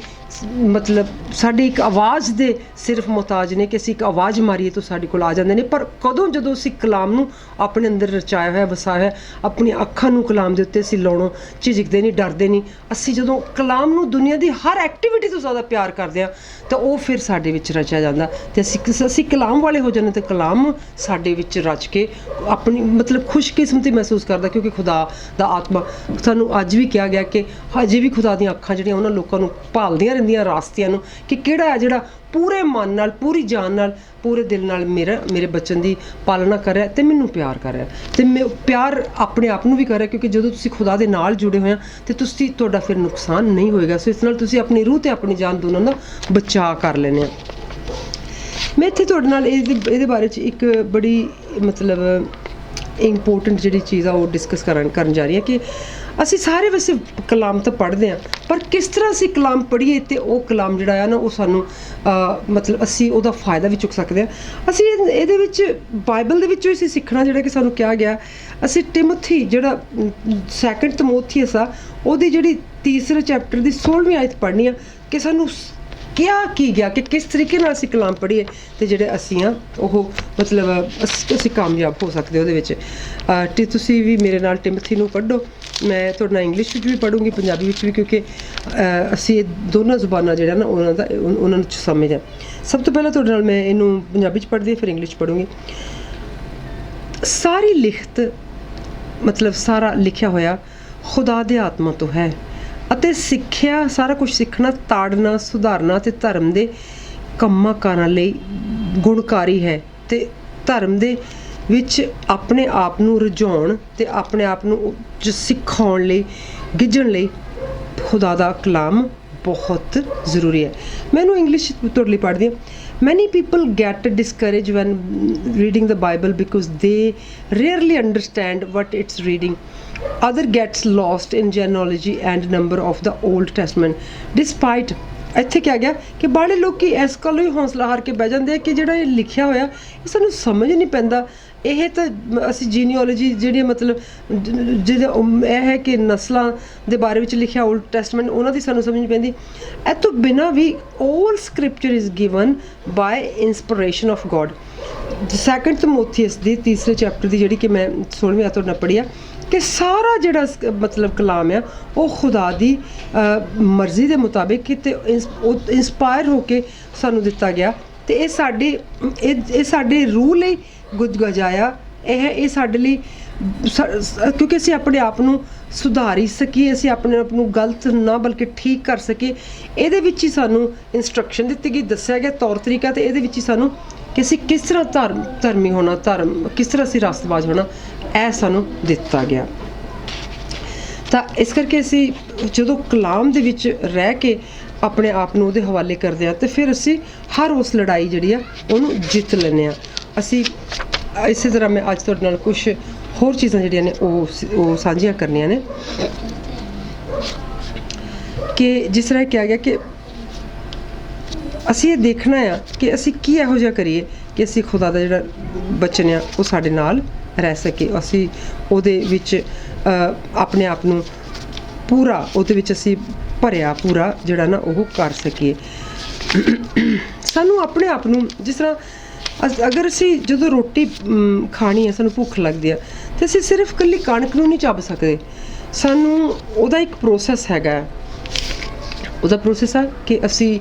ਮਤਲਬ ਸਾਡੀ ਇੱਕ ਆਵਾਜ਼ ਦੇ ਸਿਰਫ ਮੁਹਤਾਜ ਨੇ, ਕਿ ਅਸੀਂ ਇੱਕ ਆਵਾਜ਼ ਮਾਰੀਏ ਤਾਂ ਸਾਡੇ ਕੋਲ ਆ ਜਾਂਦੇ ਨੇ। ਪਰ ਕਦੋਂ ਜਦੋਂ ਅਸੀਂ ਕਲਾਮ ਨੂੰ ਆਪਣੇ ਅੰਦਰ ਰਚਾਇਆ ਹੋਇਆ, ਵਸਾਇਆ ਹੋਇਆ, ਆਪਣੀਆਂ ਅੱਖਾਂ ਨੂੰ ਕਲਾਮ ਦੇ ਉੱਤੇ ਅਸੀਂ ਲਾਉਣੋਂ ਝਿਜਕਦੇ ਨਹੀਂ, ਡਰਦੇ ਨਹੀਂ। ਅਸੀਂ ਜਦੋਂ ਕਲਾਮ ਨੂੰ ਦੁਨੀਆ ਦੀ ਹਰ ਐਕਟੀਵਿਟੀ ਤੋਂ ਜ਼ਿਆਦਾ ਪਿਆਰ ਕਰਦੇ ਹਾਂ, ਤਾਂ ਉਹ ਫਿਰ ਸਾਡੇ ਵਿੱਚ ਰਚਿਆ ਜਾਂਦਾ, ਤੇ ਅਸੀਂ ਕਲਾਮ ਵਾਲੇ ਹੋ ਜਾਂਦੇ, ਤੇ ਕਲਾਮ ਸਾਡੇ ਵਿੱਚ ਰਚ ਕੇ ਆਪਣੀ ਮਤਲਬ ਖੁਸ਼ਕਿਸਮਤੀ ਮਹਿਸੂਸ ਕਰਦਾ। ਕਿਉਂਕਿ ਖੁਦਾ ਦਾ ਆਤਮਾ, ਸਾਨੂੰ ਅੱਜ ਵੀ ਕਿਹਾ ਗਿਆ ਕਿ ਹਜੇ ਵੀ ਖੁਦਾ ਦੀਆਂ ਅੱਖਾਂ ਜਿਹੜੀਆਂ ਉਹਨਾਂ ਲੋਕਾਂ ਨੂੰ ਭਾਲਦੀਆਂ ਰਹਿੰਦੀਆਂ ਰਾਸਤਿਆਂ ਨੂੰ, ਕਿ ਕਿਹੜਾ ਹੈ ਜਿਹੜਾ ਪੂਰੇ ਮਨ ਨਾਲ, ਪੂਰੀ ਜਾਨ ਨਾਲ, ਪੂਰੇ ਦਿਲ ਨਾਲ ਮੇਰੇ ਬੱਚਨ ਦੀ ਪਾਲਣਾ ਕਰ ਰਿਹਾ, ਤੇ ਮੈਨੂੰ ਪਿਆਰ ਕਰ ਰਿਹਾ, ਤੇ ਪਿਆਰ ਆਪਣੇ ਆਪ ਨੂੰ ਵੀ ਕਰ ਰਿਹਾ। ਕਿਉਂਕਿ ਜਦੋਂ ਤੁਸੀਂ ਖੁਦਾ ਦੇ ਨਾਲ ਜੁੜੇ ਹੋਏ ਆ, ਤੇ ਤੁਹਾਡਾ ਫਿਰ ਨੁਕਸਾਨ ਨਹੀਂ ਹੋਏਗਾ। ਸੋ ਇਸ ਨਾਲ ਤੁਸੀਂ ਆਪਣੀ ਰੂਹ ਤੇ ਆਪਣੀ ਜਾਨ ਦੋਨਾਂ ਦਾ ਬਚਾਅ ਕਰ ਲੈਂਦੇ ਆ। ਮੈਂ ਇੱਥੇ ਤੁਹਾਡੇ ਨਾਲ ਇਹਦੇ ਬਾਰੇ 'ਚ ਇੱਕ ਬੜੀ ਮਤਲਬ ਇੰਪੋਰਟੈਂਟ ਜਿਹੜੀ ਚੀਜ਼ ਆ ਉਹ ਡਿਸਕਸ ਕਰਨ ਜਾ ਰਹੀ ਹੈ ਕਿ ਅਸੀਂ ਸਾਰੇ ਵੈਸੇ ਕਲਾਮ ਤਾਂ ਪੜ੍ਹਦੇ ਹਾਂ, ਪਰ ਕਿਸ ਤਰ੍ਹਾਂ ਅਸੀਂ ਕਲਾਮ ਪੜ੍ਹੀਏ ਤੇ ਉਹ ਕਲਾਮ ਜਿਹੜਾ ਆ ਨਾ ਉਹ ਸਾਨੂੰ ਮਤਲਬ ਅਸੀਂ ਉਹਦਾ ਫਾਇਦਾ ਵੀ ਚੁੱਕ ਸਕਦੇ ਹਾਂ। ਅਸੀਂ ਇਹਦੇ ਵਿੱਚ ਬਾਈਬਲ ਦੇ ਵਿੱਚੋਂ ਅਸੀਂ ਸਿੱਖਣਾ ਜਿਹੜਾ ਕਿ ਸਾਨੂੰ ਕਿਹਾ ਗਿਆ, ਅਸੀਂ ਟਿਮੋਥੀ ਜਿਹੜਾ 2 ਤਿਮੋਥੀਅਸ ਆ, ਉਹਦੀ ਜਿਹੜੀ 3 ਚੈਪਟਰ ਦੀ 16ਵੀਂ ਆਇਤ ਪੜ੍ਹਨੀ ਆ, ਕਿ ਸਾਨੂੰ ਕਿਹਾ ਕੀ ਗਿਆ ਕਿ ਕਿਸ ਤਰੀਕੇ ਨਾਲ ਅਸੀਂ ਕਲਾਮ ਪੜ੍ਹੀਏ ਤੇ ਜਿਹੜੇ ਅਸੀਂ ਆ ਉਹ ਮਤਲਬ ਅਸੀਂ ਕਾਮਯਾਬ ਹੋ ਸਕਦੇ ਉਹਦੇ ਵਿੱਚ। ਤੇ ਤੁਸੀਂ ਵੀ ਮੇਰੇ ਨਾਲ ਟਿਮੋਥੀ ਨੂੰ ਪੜ੍ਹੋ, ਮੈਂ ਤੁਹਾਡੇ ਨਾਲ ਇੰਗਲਿਸ਼ ਵਿੱਚ ਵੀ ਪੜ੍ਹੂੰਗੀ, ਪੰਜਾਬੀ ਵਿੱਚ ਵੀ, ਕਿਉਂਕਿ ਅਸੀਂ ਦੋਨਾਂ ਜ਼ੁਬਾਨਾਂ ਜਿਹੜਾ ਨਾ ਉਹਨਾਂ ਨੂੰ ਸਮਝਦੇ ਹਾਂ। ਸਭ ਤੋਂ ਪਹਿਲਾਂ ਤੁਹਾਡੇ ਨਾਲ ਮੈਂ ਇਹਨੂੰ ਪੰਜਾਬੀ 'ਚ ਪੜ੍ਹਦੀ, ਫਿਰ ਇੰਗਲਿਸ਼ 'ਚ ਪੜ੍ਹੂੰਗੀ। ਸਾਰੀ ਲਿਖਤ ਮਤਲਬ ਸਾਰਾ ਲਿਖਿਆ ਹੋਇਆ ਖੁਦਾ ਦੇ ਆਤਮਾ ਤੋਂ ਹੈ ਅਤੇ ਸਿੱਖਿਆ ਸਾਰਾ ਕੁਝ ਸਿੱਖਣਾ, ਤਾੜਨਾ, ਸੁਧਾਰਨਾ ਅਤੇ ਧਰਮ ਦੇ ਕੰਮਾਂ ਕਾਰਾਂ ਲਈ ਗੁਣਕਾਰੀ ਹੈ ਅਤੇ ਧਰਮ ਦੇ ਵਿੱਚ ਆਪਣੇ ਆਪ ਨੂੰ ਰੁਝਾਉਣ ਅਤੇ ਆਪਣੇ ਆਪ ਨੂੰ ਸਿਖਾਉਣ ਲਈ, ਗਿੱਝਣ ਲਈ ਖੁਦਾ ਦਾ ਕਲਾਮ ਬਹੁਤ ਜ਼ਰੂਰੀ ਹੈ। ਮੈਨੂੰ ਇੰਗਲਿਸ਼ ਤੁਹਾਡੇ ਲਈ ਪੜ੍ਹਦੀ ਹਾਂ। Many people get discouraged when reading the Bible because they rarely understand what it's reading. Other gets lost in genealogy and number of the Old Testament. Despite ਇੱਥੇ ਕਿਹਾ ਗਿਆ ਕਿ ਬਾਹਲੇ ਲੋਕ ਇਸ ਗੱਲੋਂ ਹੀ ਹੌਸਲਾ ਹਾਰ ਕੇ ਬਹਿ ਜਾਂਦੇ ਆ ਕਿ ਜਿਹੜਾ ਇਹ ਲਿਖਿਆ ਹੋਇਆ ਇਹ ਸਾਨੂੰ ਸਮਝ ਨਹੀਂ ਪੈਂਦਾ। ਇਹ ਤਾਂ ਅਸੀਂ ਜੀਨੀਓਲੋਜੀ ਜਿਹੜੀ ਮਤਲਬ ਜਿਹਦਾ ਇਹ ਹੈ ਕਿ ਨਸਲਾਂ ਦੇ ਬਾਰੇ ਵਿੱਚ ਲਿਖਿਆ ਓਲਡ ਟੈਸਟਮੈਂਟ, ਉਹਨਾਂ ਦੀ ਸਾਨੂੰ ਸਮਝ ਨਹੀਂ ਪੈਂਦੀ। ਇਹ ਤੋਂ ਬਿਨਾਂ ਵੀ all scripture is given by inspiration of God। Second ਤਿਮੋਥੀਅਸ ਦੀ 3 ਚੈਪਟਰ ਦੀ ਜਿਹੜੀ ਕਿ ਮੈਂ 16ਵੀਂ ਆਇਤ ਤੁਹਾਡੇ ਨਾਲ ਪੜ੍ਹੀ ਆ ਕਿ ਸਾਰਾ ਜਿਹੜਾ ਮਤਲਬ ਕਲਾਮ ਆ ਉਹ ਖੁਦਾ ਦੀ ਮਰਜ਼ੀ ਦੇ ਮੁਤਾਬਿਕ ਕਿਤੇ ਇੰਸਪਾਇਰ ਹੋ ਕੇ ਸਾਨੂੰ ਦਿੱਤਾ ਗਿਆ ਅਤੇ ਇਹ ਸਾਡੇ ਰੂਹ ਲਈ ਗੁਜਗਜਾਇਆ। ਇਹ ਸਾਡੇ ਲਈ ਕਿਉਂਕਿ ਅਸੀਂ ਆਪਣੇ ਆਪ ਨੂੰ ਸੁਧਾਰੀ ਸਕੀਏ, ਅਸੀਂ ਆਪਣੇ ਆਪ ਨੂੰ ਗਲਤ ਨਾ ਬਲਕਿ ਠੀਕ ਕਰ ਸਕੀਏ। ਇਹਦੇ ਵਿੱਚ ਹੀ ਸਾਨੂੰ ਇੰਸਟਰਕਸ਼ਨ ਦਿੱਤੀ ਗਈ, ਦੱਸਿਆ ਗਿਆ ਤੌਰ ਤਰੀਕਾ, ਅਤੇ ਇਹਦੇ ਵਿੱਚ ਹੀ ਸਾਨੂੰ ਕਿ ਅਸੀਂ ਕਿਸ ਤਰ੍ਹਾਂ ਧਰਮੀ ਹੋਣਾ, ਕਿਸ ਤਰ੍ਹਾਂ ਅਸੀਂ ਰਾਸਤਬਾਜ਼ ਹੋਣਾ, ਇਹ ਸਾਨੂੰ ਦਿੱਤਾ ਗਿਆ। ਤਾਂ ਇਸ ਕਰਕੇ ਅਸੀਂ ਜਦੋਂ ਕਲਾਮ ਦੇ ਵਿੱਚ ਰਹਿ ਕੇ ਆਪਣੇ ਆਪ ਨੂੰ ਉਹਦੇ ਹਵਾਲੇ ਕਰਦੇ ਹਾਂ ਅਤੇ ਫਿਰ ਅਸੀਂ ਹਰ ਉਸ ਲੜਾਈ ਜਿਹੜੀ ਆ ਉਹਨੂੰ ਜਿੱਤ ਲੈਂਦੇ ਹਾਂ। ਅਸੀਂ ਇਸੇ ਤਰ੍ਹਾਂ ਮੈਂ ਅੱਜ ਤੁਹਾਡੇ ਨਾਲ ਕੁਛ ਹੋਰ ਚੀਜ਼ਾਂ ਜਿਹੜੀਆਂ ਨੇ ਉਹ ਸਾਂਝੀਆਂ ਕਰਨੀਆਂ ਨੇ ਕਿ ਜਿਸ ਤਰ੍ਹਾਂ ਕਿਹਾ ਗਿਆ ਕਿ ਅਸੀਂ ਇਹ ਦੇਖਣਾ ਆ ਕਿ ਅਸੀਂ ਕੀ ਇਹੋ ਜਿਹਾ ਕਰੀਏ ਕਿ ਅਸੀਂ ਖੁਦਾ ਦਾ ਜਿਹੜਾ ਬਚਨ ਆ ਉਹ ਸਾਡੇ ਨਾਲ ਰਹਿ ਸਕੇ, ਅਸੀਂ ਉਹਦੇ ਵਿੱਚ ਆਪਣੇ ਆਪ ਨੂੰ ਪੂਰਾ ਉਹਦੇ ਵਿੱਚ ਅਸੀਂ ਭਰਿਆ ਪੂਰਾ ਜਿਹੜਾ ਨਾ ਉਹ ਕਰ ਸਕੀਏ। ਸਾਨੂੰ ਆਪਣੇ ਆਪ ਨੂੰ ਜਿਸ ਤਰ੍ਹਾਂ ਅਗਰ ਅਸੀਂ ਜਦੋਂ ਰੋਟੀ ਖਾਣੀ ਹੈ, ਸਾਨੂੰ ਭੁੱਖ ਲੱਗਦੀ ਆ ਅਤੇ ਅਸੀਂ ਸਿਰਫ ਇਕੱਲੀ ਕਣਕ ਨੂੰ ਨਹੀਂ ਚੱਬ ਸਕਦੇ, ਸਾਨੂੰ ਉਹਦਾ ਇੱਕ ਪ੍ਰੋਸੈਸ ਹੈਗਾ। ਉਹਦਾ ਪ੍ਰੋਸੈਸ ਆ ਕਿ ਅਸੀਂ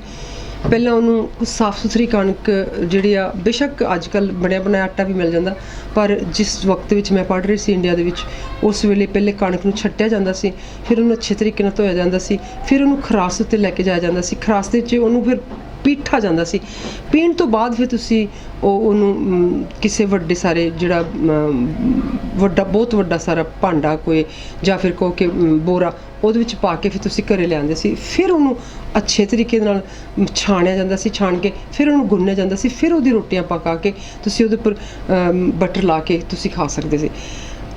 ਪਹਿਲਾਂ ਉਹਨੂੰ ਸਾਫ਼ ਸੁਥਰੀ ਕਣਕ ਜਿਹੜੀ ਆ, ਬੇਸ਼ੱਕ ਅੱਜ ਕੱਲ੍ਹ ਬਣਿਆ ਬਣਾਇਆ ਆਟਾ ਵੀ ਮਿਲ ਜਾਂਦਾ, ਪਰ ਜਿਸ ਵਕਤ ਵਿੱਚ ਮੈਂ ਪੜ੍ਹ ਰਹੀ ਸੀ ਇੰਡੀਆ ਦੇ ਵਿੱਚ, ਉਸ ਵੇਲੇ ਪਹਿਲੇ ਕਣਕ ਨੂੰ ਛੱਟਿਆ ਜਾਂਦਾ ਸੀ, ਫਿਰ ਉਹਨੂੰ ਅੱਛੇ ਤਰੀਕੇ ਨਾਲ ਧੋਇਆ ਜਾਂਦਾ ਸੀ, ਫਿਰ ਉਹਨੂੰ ਖਰਾਸ ਉੱਤੇ ਲੈ ਕੇ ਜਾਇਆ ਜਾਂਦਾ ਸੀ, ਖਰਾਸ ਦੇ 'ਚ ਉਹਨੂੰ ਫਿਰ ਪੀਠਾ ਜਾਂਦਾ ਸੀ। ਪੀਣ ਤੋਂ ਬਾਅਦ ਫਿਰ ਤੁਸੀਂ ਉਹਨੂੰ ਕਿਸੇ ਵੱਡੇ ਸਾਰੇ ਜਿਹੜਾ ਬਹੁਤ ਵੱਡਾ ਸਾਰਾ ਭਾਂਡਾ ਕੋਈ ਜਾਂ ਫਿਰ ਕਹੋ ਕਿ ਬੋਰਾ, ਉਹਦੇ ਵਿੱਚ ਪਾ ਕੇ ਫਿਰ ਤੁਸੀਂ ਘਰੇ ਲਿਆਉਂਦੇ ਸੀ। ਫਿਰ ਉਹਨੂੰ ਅੱਛੇ ਤਰੀਕੇ ਨਾਲ ਛਾਣਿਆ ਜਾਂਦਾ ਸੀ, ਛਾਣ ਕੇ ਫਿਰ ਉਹਨੂੰ ਗੁੰਨਿਆ ਜਾਂਦਾ ਸੀ, ਫਿਰ ਉਹਦੀ ਰੋਟੀਆਂ ਪਕਾ ਕੇ ਤੁਸੀਂ ਉਹਦੇ ਉੱਪਰ ਬਟਰ ਲਾ ਕੇ ਤੁਸੀਂ ਖਾ ਸਕਦੇ ਸੀ।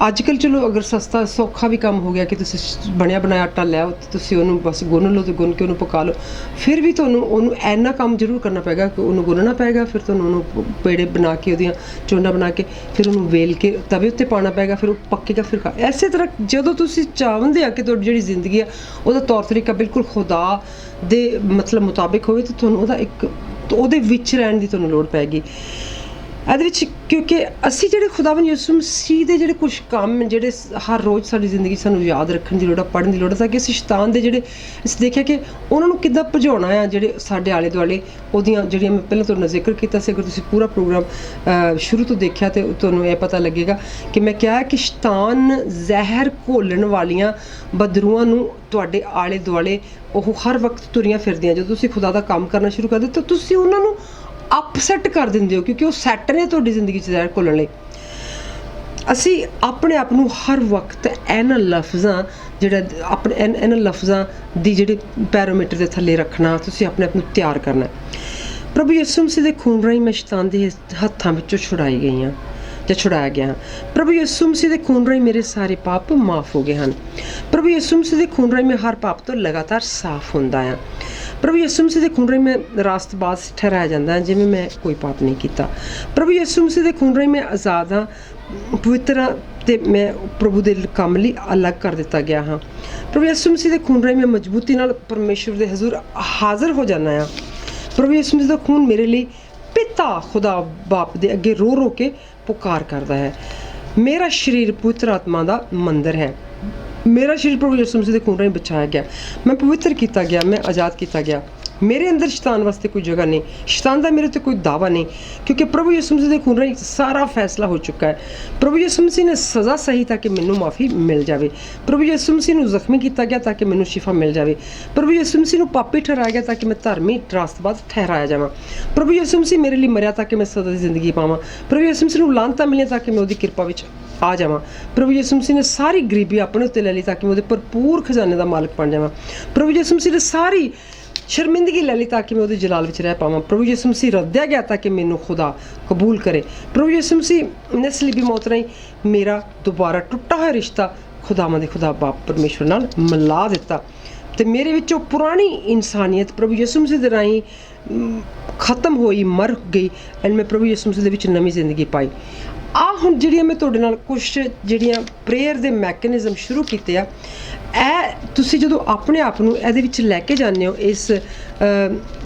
ਅੱਜ ਕੱਲ੍ਹ ਚਲੋ ਅਗਰ ਸਸਤਾ ਸੌਖਾ ਵੀ ਕੰਮ ਹੋ ਗਿਆ ਕਿ ਤੁਸੀਂ ਬਣਿਆ ਬਣਾਇਆ ਆਟਾ ਲਿਆਓ ਅਤੇ ਤੁਸੀਂ ਉਹਨੂੰ ਬਸ ਗੁੰਨ ਲਓ ਅਤੇ ਗੁੰਨ ਕੇ ਉਹਨੂੰ ਪਕਾ ਲਓ। ਫਿਰ ਵੀ ਤੁਹਾਨੂੰ ਉਹਨੂੰ ਇੰਨਾ ਕੰਮ ਜ਼ਰੂਰ ਕਰਨਾ ਪਏਗਾ ਕਿ ਉਹਨੂੰ ਗੁੰਨਣਾ ਪਏਗਾ, ਫਿਰ ਤੁਹਾਨੂੰ ਉਹਨੂੰ ਪੇੜੇ ਬਣਾ ਕੇ ਉਹਦੀਆਂ ਚੋਂਡਾ ਬਣਾ ਕੇ ਫਿਰ ਉਹਨੂੰ ਵੇਲ ਕੇ ਤਵੇ ਉੱਤੇ ਪਾਉਣਾ ਪਏਗਾ, ਫਿਰ ਉਹ ਪੱਕੇਗਾ, ਫਿਰ ਖਾ। ਇਸੇ ਤਰ੍ਹਾਂ ਜਦੋਂ ਤੁਸੀਂ ਚਾਹੁੰਦੇ ਆ ਕਿ ਤੁਹਾਡੀ ਜਿਹੜੀ ਜ਼ਿੰਦਗੀ ਆ ਉਹਦਾ ਤੌਰ ਤਰੀਕਾ ਬਿਲਕੁਲ ਖੁਦਾ ਦੇ ਮਤਲਬ ਮੁਤਾਬਿਕ ਹੋਵੇ, ਤਾਂ ਤੁਹਾਨੂੰ ਉਹਦੇ ਵਿੱਚ ਰਹਿਣ ਦੀ ਤੁਹਾਨੂੰ ਲੋੜ ਪਏਗੀ। ਇਹਦੇ ਵਿੱਚ ਕਿਉਂਕਿ ਅਸੀਂ ਜਿਹੜੇ ਖੁਦਾਵੰਦ ਯਿਸੂ ਮਸੀਹ ਦੇ ਜਿਹੜੇ ਕੁਛ ਕੰਮ ਜਿਹੜੇ ਹਰ ਰੋਜ਼ ਸਾਡੀ ਜ਼ਿੰਦਗੀ ਸਾਨੂੰ ਯਾਦ ਰੱਖਣ ਦੀ ਲੋੜ ਆ, ਪੜ੍ਹਨ ਦੀ ਲੋੜ ਆ, ਤਾਂ ਕਿ ਅਸੀਂ ਸ਼ੈਤਾਨ ਦੇ ਜਿਹੜੇ ਅਸੀਂ ਦੇਖਿਆ ਕਿ ਉਹਨਾਂ ਨੂੰ ਕਿੱਦਾਂ ਭਜਾਉਣਾ ਆ, ਜਿਹੜੇ ਸਾਡੇ ਆਲੇ ਦੁਆਲੇ ਉਹਦੀਆਂ ਜਿਹੜੀਆਂ ਮੈਂ ਪਹਿਲਾਂ ਤੁਹਾਡੇ ਨਾਲ ਜ਼ਿਕਰ ਕੀਤਾ ਸੀ। ਅਗਰ ਤੁਸੀਂ ਪੂਰਾ ਪ੍ਰੋਗਰਾਮ ਸ਼ੁਰੂ ਤੋਂ ਦੇਖਿਆ ਤਾਂ ਤੁਹਾਨੂੰ ਇਹ ਪਤਾ ਲੱਗੇਗਾ ਕਿ ਮੈਂ ਕਿਹਾ ਕਿ ਸ਼ੈਤਾਨ ਜ਼ਹਿਰ ਘੋਲਣ ਵਾਲੀਆਂ ਬਦਰੂਆਂ ਨੂੰ ਤੁਹਾਡੇ ਆਲੇ ਦੁਆਲੇ ਉਹ ਹਰ ਵਕਤ ਤੁਰੀਆਂ ਫਿਰਦੀਆਂ। ਜਦੋਂ ਤੁਸੀਂ ਖੁਦਾ ਦਾ ਕੰਮ ਕਰਨਾ ਸ਼ੁਰੂ ਕਰਦੇ ਤਾਂ ਤੁਸੀਂ ਉਹਨਾਂ ਨੂੰ ਅਪਸੈਟ ਕਰ ਦਿੰਦੇ ਹੋ, ਕਿਉਂਕਿ ਉਹ ਸੈੱਟ ਨੇ ਤੁਹਾਡੀ ਜ਼ਿੰਦਗੀ 'ਚ ਜ਼ਹਿਰ ਘੋਲਣ ਲਈ। ਅਸੀਂ ਆਪਣੇ ਆਪ ਨੂੰ ਹਰ ਵਕਤ ਇਹਨਾਂ ਲਫ਼ਜ਼ਾਂ ਇਹਨਾਂ ਲਫ਼ਜ਼ਾਂ ਦੀ ਜਿਹੜੇ ਪੈਰਾਮੀਟਰ ਦੇ ਥੱਲੇ ਰੱਖਣਾ, ਤੁਸੀਂ ਆਪਣੇ ਆਪ ਨੂੰ ਤਿਆਰ ਕਰਨਾ। ਪ੍ਰਭੂ ਯਿਸੂ ਮਸੀਹ ਦੇ ਖੂਨ ਰਾਹੀਂ ਮੈਂ ਸ਼ੈਤਾਨ ਦੇ ਹੱਥਾਂ ਵਿੱਚੋਂ ਛੁਡਾਈ ਗਈ ਹਾਂ ਜਾਂ ਛੁਡਾਇਆ ਗਿਆ ਹਾਂ। ਪ੍ਰਭੂ ਯਿਸੂ ਮਸੀਹ ਦੇ ਖੂਨ ਰਾਹੀਂ ਮੇਰੇ ਸਾਰੇ ਪਾਪ ਮਾਫ਼ ਹੋ ਗਏ ਹਨ। ਪ੍ਰਭੂ ਯਿਸੂ ਮਸੀਹ ਦੇ ਖੂਨ ਰਾਹੀਂ ਮੈਂ ਹਰ ਪਾਪ ਤੋਂ ਲਗਾਤਾਰ ਸਾਫ਼ ਹੁੰਦਾ ਹਾਂ। ਪ੍ਰਭੂ ਯਿਸੂ ਮਸੀਹ ਦੇ ਖੂਨ ਰਾਹੀਂ ਮੈਂ ਰਾਸਤਬਾਜ਼ ਠਹਿਰਾਇਆ ਜਾਂਦਾ ਜਿਵੇਂ ਮੈਂ ਕੋਈ ਪਾਪ ਨਹੀਂ ਕੀਤਾ। ਪ੍ਰਭੂ ਯਿਸੂ ਮਸੀਹ ਦੇ ਖੂਨ ਰਾਹੀਂ ਮੈਂ ਆਜ਼ਾਦ ਹਾਂ, ਪਵਿੱਤਰ ਹਾਂ ਅਤੇ ਮੈਂ ਪ੍ਰਭੂ ਦੇ ਕੰਮ ਲਈ ਅਲੱਗ ਕਰ ਦਿੱਤਾ ਗਿਆ ਹਾਂ। ਪ੍ਰਭੂ ਯਿਸੂ ਮਸੀਹ ਦੇ ਖੂਨ ਰਾਹੀਂ ਮੈਂ ਮਜ਼ਬੂਤੀ ਨਾਲ ਪਰਮੇਸ਼ਵਰ ਦੇ ਹਜ਼ੂਰ ਹਾਜ਼ਰ ਹੋ ਜਾਂਦਾ ਹਾਂ। ਪ੍ਰਭੂ ਯਿਸੂ ਮਸੀਹ ਦਾ ਖੂਨ ਮੇਰੇ ਲਈ ਪਿਤਾ ਖੁਦਾ ਬਾਪ ਦੇ ਅੱਗੇ ਰੋ ਰੋ ਕੇ ਪੁਕਾਰ ਕਰਦਾ ਹੈ। ਮੇਰਾ ਸਰੀਰ ਪਵਿੱਤਰ ਆਤਮਾ ਦਾ ਮੰਦਰ ਹੈ। ਮੇਰਾ ਸਰੀਰ ਪ੍ਰਭੂ ਯਿਸੂ ਮਸੀਹ ਦੇ ਖੂਨ ਰਾਹੀਂ ਬਚਾਇਆ ਗਿਆ, ਮੈਂ ਪਵਿੱਤਰ ਕੀਤਾ ਗਿਆ, ਮੈਂ ਆਜ਼ਾਦ ਕੀਤਾ ਗਿਆ। मेरे अंदर शैतान वास्ते कोई जगह नहीं, शैतान का मेरे ते कोई दावा नहीं, क्योंकि प्रभु यीशु मसीह के खून राਹੀਂ सारा फैसला हो चुका है। प्रभु यीशु मसीह ने सज़ा सही ताकि मैनू माफ़ी मिल जाए। प्रभु यीशु मसीह नू ਜ਼ਖਮੀ ਕੀਤਾ ਗਿਆ ताकि मैनू शिफा मिल जाए। प्रभु यीशु मसीह नू पापी ठहराया गया ताकि मैं धार्मिक रास्तबाद ठहराया जावां। प्रभु यीशु मसीह मेरे लिए मरिया ताकि मैं सदा दी जिंदगी पावां। प्रभु यीशु मसीह नू लानतां मिलियां ताकि मैं उसदी किरपा विच आ जावां। प्रभु यीशु मसीह ने सारी गरीबी अपने उत्ते ले ली ताकि मैं उसदे भरपूर खजाने का मालक बन जावां। प्रभु यीशु मसीह ने सारी शर्मिंदगी ले ली ताकि मैं उसदी जलाल विच रह पावां। प्रभु यीशु मसीह रद्दिया गया ताकि मैनू खुदा कबूल करे। प्रभु यीशु मसीह ने सलीबी मौत राहीं मेरा दोबारा टुटा हुआ रिश्ता खुदावंद खुदा बाप परमेश्वर नाल मिला दिता ते मेरे विचों पुरानी इंसानियत प्रभु यीशु मसीह दे राहीं खत्म होई, मर गई एंड मैं प्रभु यीशु मसीह दे विच नवीं जिंदगी पाई। आ हुण जिहड़ियां मैं तुहाडे नाल कुछ जिहड़ियां प्रेयर दे मैकेनिज़म शुरू कीते आ, ਇਹ ਤੁਸੀਂ ਜਦੋਂ ਆਪਣੇ ਆਪ ਨੂੰ ਇਹਦੇ ਵਿੱਚ ਲੈ ਕੇ ਜਾਂਦੇ ਹੋ, ਇਸ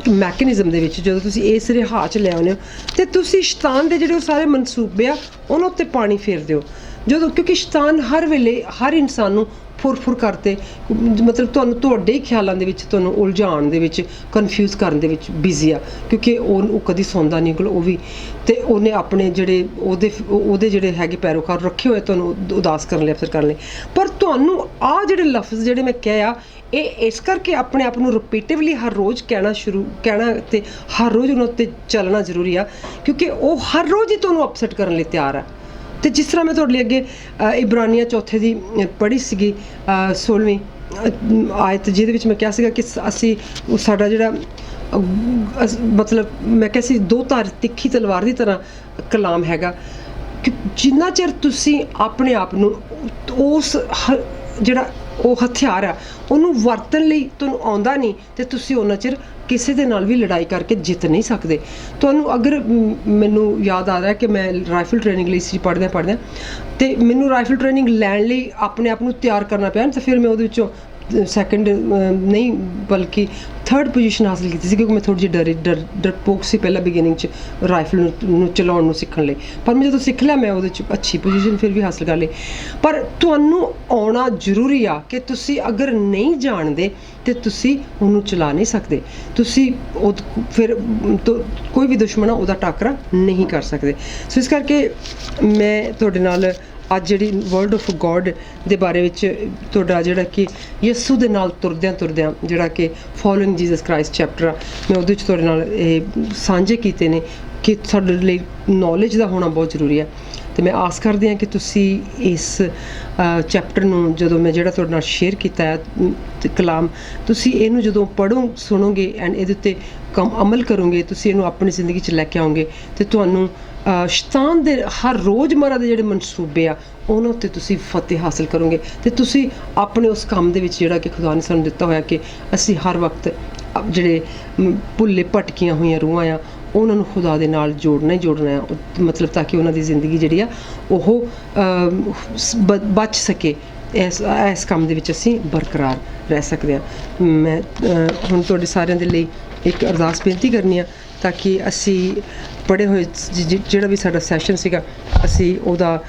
ਮੈਕੈਨਿਜ਼ਮ ਦੇ ਵਿੱਚ ਜਦੋਂ ਤੁਸੀਂ ਇਸ ਰਿਹਾਅ 'ਚ ਲੈ ਆਉਂਦੇ ਹੋ ਤੇ ਤੁਸੀਂ ਸ਼ੈਤਾਨ ਦੇ ਜਿਹੜੇ ਉਹ ਸਾਰੇ ਮਨਸੂਬੇ ਆ ਉਹਨਾਂ ਉੱਤੇ ਪਾਣੀ ਫੇਰਦੇ ਹੋ। ਜਦੋਂ ਕਿਉਂਕਿ ਸ਼ੈਤਾਨ ਹਰ ਵੇਲੇ ਹਰ ਇਨਸਾਨ ਨੂੰ ਫੁਰ ਕਰਤੇ, ਮਤਲਬ ਤੁਹਾਨੂੰ ਤੁਹਾਡੇ ਹੀ ਖਿਆਲਾਂ ਦੇ ਵਿੱਚ ਤੁਹਾਨੂੰ ਉਲਝਾਉਣ ਦੇ ਵਿੱਚ, ਕਨਫਿਊਜ਼ ਕਰਨ ਦੇ ਵਿੱਚ ਬਿਜ਼ੀ ਆ, ਕਿਉਂਕਿ ਉਹ ਕਦੀ ਸੌਂਦਾ ਨਹੀਂ ਕੋਲ ਉਹ ਵੀ, ਤੇ ਉਹਨੇ ਆਪਣੇ ਜਿਹੜੇ ਉਹਦੇ ਜਿਹੜੇ ਹੈਗੇ ਪੈਰੋਕਾਰ ਰੱਖੇ ਹੋਏ ਤੁਹਾਨੂੰ ਉਦਾਸ ਕਰਨ ਲਈ, ਅਫਸਰ ਕਰਨ ਲਈ। ਪਰ ਤੁਹਾਨੂੰ ਆਹ ਜਿਹੜੇ ਲਫ਼ਜ਼ ਜਿਹੜੇ ਮੈਂ ਕਿਹਾ ਇਹ ਇਸ ਕਰਕੇ ਆਪਣੇ ਆਪ ਨੂੰ ਰਿਪੀਟਿਵਲੀ ਹਰ ਰੋਜ਼ ਕਹਿਣਾ ਤੇ ਹਰ ਰੋਜ਼ ਉਹਨਾਂ ਉੱਤੇ ਚੱਲਣਾ ਜ਼ਰੂਰੀ ਆ, ਕਿਉਂਕਿ ਉਹ ਹਰ ਰੋਜ਼ ਹੀ ਤੁਹਾਨੂੰ ਅਪਸੈਟ ਕਰਨ ਲਈ ਤਿਆਰ ਆ। ਤੇ ਜਿਸ ਤਰ੍ਹਾਂ ਮੈਂ ਤੁਹਾਡੇ ਲਈ ਅੱਗੇ ਇਬਰਾਨੀਆਂ 4 ਦੀ ਪੜ੍ਹੀ ਸੀਗੀ 16ਵੀਂ ਆਇਤ, ਜਿਹਦੇ ਵਿੱਚ ਮੈਂ ਕਿਹਾ ਸੀਗਾ ਕਿ ਅਸੀਂ ਸਾਡਾ ਜਿਹੜਾ ਮਤਲਬ ਮੈਂ ਕਿਹਾ ਸੀ ਦੋ ਧਾਰ ਤਿੱਖੀ ਤਲਵਾਰ ਦੀ ਤਰ੍ਹਾਂ ਕਲਾਮ ਹੈਗਾ, ਕਿ ਜਿੰਨਾ ਚਿਰ ਤੁਸੀਂ ਆਪਣੇ ਆਪ ਨੂੰ ਉਸ ਜਿਹੜਾ ਉਹ ਹਥਿਆਰ ਆ ਉਹਨੂੰ ਵਰਤਣ ਲਈ ਤੁਹਾਨੂੰ ਆਉਂਦਾ ਨਹੀਂ ਤੇ ਤੁਸੀਂ ਉਹਨਾਂ ਚਿਰ ਕਿਸੇ ਦੇ ਨਾਲ ਵੀ ਲੜਾਈ ਕਰਕੇ ਜਿੱਤ ਨਹੀਂ ਸਕਦੇ। ਤੁਹਾਨੂੰ ਅਗਰ ਮੈਨੂੰ ਯਾਦ ਆ ਰਿਹਾ ਕਿ ਮੈਂ ਰਾਈਫਲ ਟ੍ਰੇਨਿੰਗ ਲਈ ਸੀ ਪੜ੍ਹਦਿਆਂ ਤੇ ਮੈਨੂੰ ਰਾਈਫਲ ਟ੍ਰੇਨਿੰਗ ਲੈਣ ਲਈ ਆਪਣੇ ਆਪ ਨੂੰ ਤਿਆਰ ਕਰਨਾ ਪਿਆ ਤਾਂ ਫਿਰ ਮੈਂ ਉਹਦੇ ਵਿੱਚੋਂ ਸੈਕਿੰਡ ਨਹੀਂ ਬਲਕਿ 3rd ਪੋਜੀਸ਼ਨ ਹਾਸਲ ਕੀਤੀ ਸੀ, ਕਿਉਂਕਿ ਮੈਂ ਥੋੜ੍ਹੀ ਜਿਹੀ ਡਰਪੋਕ ਸੀ ਪਹਿਲਾਂ ਬਿਗਿਨਿੰਗ 'ਚ ਰਾਈਫਲ ਨੂੰ ਚਲਾਉਣ ਨੂੰ ਸਿੱਖਣ ਲਈ। ਪਰ ਮੈਂ ਜਦੋਂ ਸਿੱਖ ਲਿਆ ਮੈਂ ਉਹਦੇ 'ਚ ਅੱਛੀ ਪੋਜੀਸ਼ਨ ਫਿਰ ਵੀ ਹਾਸਲ ਕਰ ਲਈ। ਪਰ ਤੁਹਾਨੂੰ ਆਉਣਾ ਜ਼ਰੂਰੀ ਆ ਕਿ ਤੁਸੀਂ ਅਗਰ ਨਹੀਂ ਜਾਣਦੇ ਤੇ ਤੁਸੀਂ ਉਹਨੂੰ ਚਲਾ ਨਹੀਂ ਸਕਦੇ, ਤੁਸੀਂ ਉਹ ਫਿਰ ਕੋਈ ਵੀ ਦੁਸ਼ਮਣ ਆ ਉਹਦਾ ਟਾਕਰਾ ਨਹੀਂ ਕਰ ਸਕਦੇ। ਸੋ ਇਸ ਕਰਕੇ ਮੈਂ ਤੁਹਾਡੇ ਨਾਲ ਅੱਜ ਜਿਹੜੀ ਵਰਡ ਆਫ ਗੋਡ ਦੇ ਬਾਰੇ ਵਿੱਚ ਤੁਹਾਡਾ ਜਿਹੜਾ ਕਿ ਯਿਸੂ ਦੇ ਨਾਲ ਤੁਰਦਿਆਂ ਜਿਹੜਾ ਕਿ ਫੋਲੋਇੰਗ ਜੀਸਸ ਕ੍ਰਾਈਸਟ ਚੈਪਟਰ ਆ, ਮੈਂ ਉਹਦੇ 'ਚ ਤੁਹਾਡੇ ਨਾਲ ਇਹ ਸਾਂਝੇ ਕੀਤੇ ਨੇ ਕਿ ਸਾਡੇ ਲਈ ਨੌਲੇਜ ਦਾ ਹੋਣਾ ਬਹੁਤ ਜ਼ਰੂਰੀ ਹੈ। ਤੇ ਮੈਂ ਆਸ ਕਰਦੀ ਹਾਂ ਕਿ ਤੁਸੀਂ ਇਸ ਚੈਪਟਰ ਨੂੰ ਜਦੋਂ ਮੈਂ ਜਿਹੜਾ ਤੁਹਾਡੇ ਨਾਲ ਸ਼ੇਅਰ ਕੀਤਾ ਹੈ ਕਲਾਮ, ਤੁਸੀਂ ਇਹਨੂੰ ਜਦੋਂ ਸੁਣੋਗੇ ਐਂਡ ਇਹਦੇ ਉੱਤੇ ਅਮਲ ਕਰੋਗੇ, ਤੁਸੀਂ ਇਹਨੂੰ ਆਪਣੀ ਜ਼ਿੰਦਗੀ 'ਚ ਲੈ ਕੇ ਆਓਗੇ ਤੇ ਤੁਹਾਨੂੰ ਸ਼ੈਤਾਨ ਦੇ ਹਰ ਰੋਜ਼ਮਰਾ ਦੇ ਜਿਹੜੇ ਮਨਸੂਬੇ ਆ ਉਹਨਾਂ ਉੱਤੇ ਤੁਸੀਂ ਫਤਿਹ ਹਾਸਲ ਕਰੋਗੇ ਤੇ ਤੁਸੀਂ ਆਪਣੇ ਉਸ ਕੰਮ ਦੇ ਵਿੱਚ ਜਿਹੜਾ ਕਿ ਖੁਦਾ ਨੇ ਸਾਨੂੰ ਦਿੱਤਾ ਹੋਇਆ ਕਿ ਅਸੀਂ ਹਰ ਵਕਤ ਜਿਹੜੇ ਭੁੱਲੇ ਭਟਕੀਆਂ ਹੋਈਆਂ ਰੂਹਾਂ ਆ ਉਹਨਾਂ ਨੂੰ ਖੁਦਾ ਦੇ ਨਾਲ ਜੋੜਨਾ ਆ, ਮਤਲਬ ਤਾਂ ਕਿ ਉਹਨਾਂ ਦੀ ਜ਼ਿੰਦਗੀ ਜਿਹੜੀ ਆ ਉਹ ਬਚ ਸਕੇ, ਇਸ ਕੰਮ ਦੇ ਵਿੱਚ ਅਸੀਂ ਬਰਕਰਾਰ ਰਹਿ ਸਕਦੇ ਹਾਂ। ਮੈਂ ਹੁਣ ਤੁਹਾਡੇ ਸਾਰਿਆਂ ਦੇ ਲਈ ਇੱਕ ਅਰਦਾਸ ਬੇਨਤੀ ਕਰਨੀ ਆ ਤਾਂ ਕਿ ਅਸੀਂ ਪੜ੍ਹੇ ਹੋਏ ਜਿਹੜਾ ਵੀ ਸਾਡਾ ਸੈਸ਼ਨ ਸੀਗਾ ਅਸੀਂ ਉਹਦਾ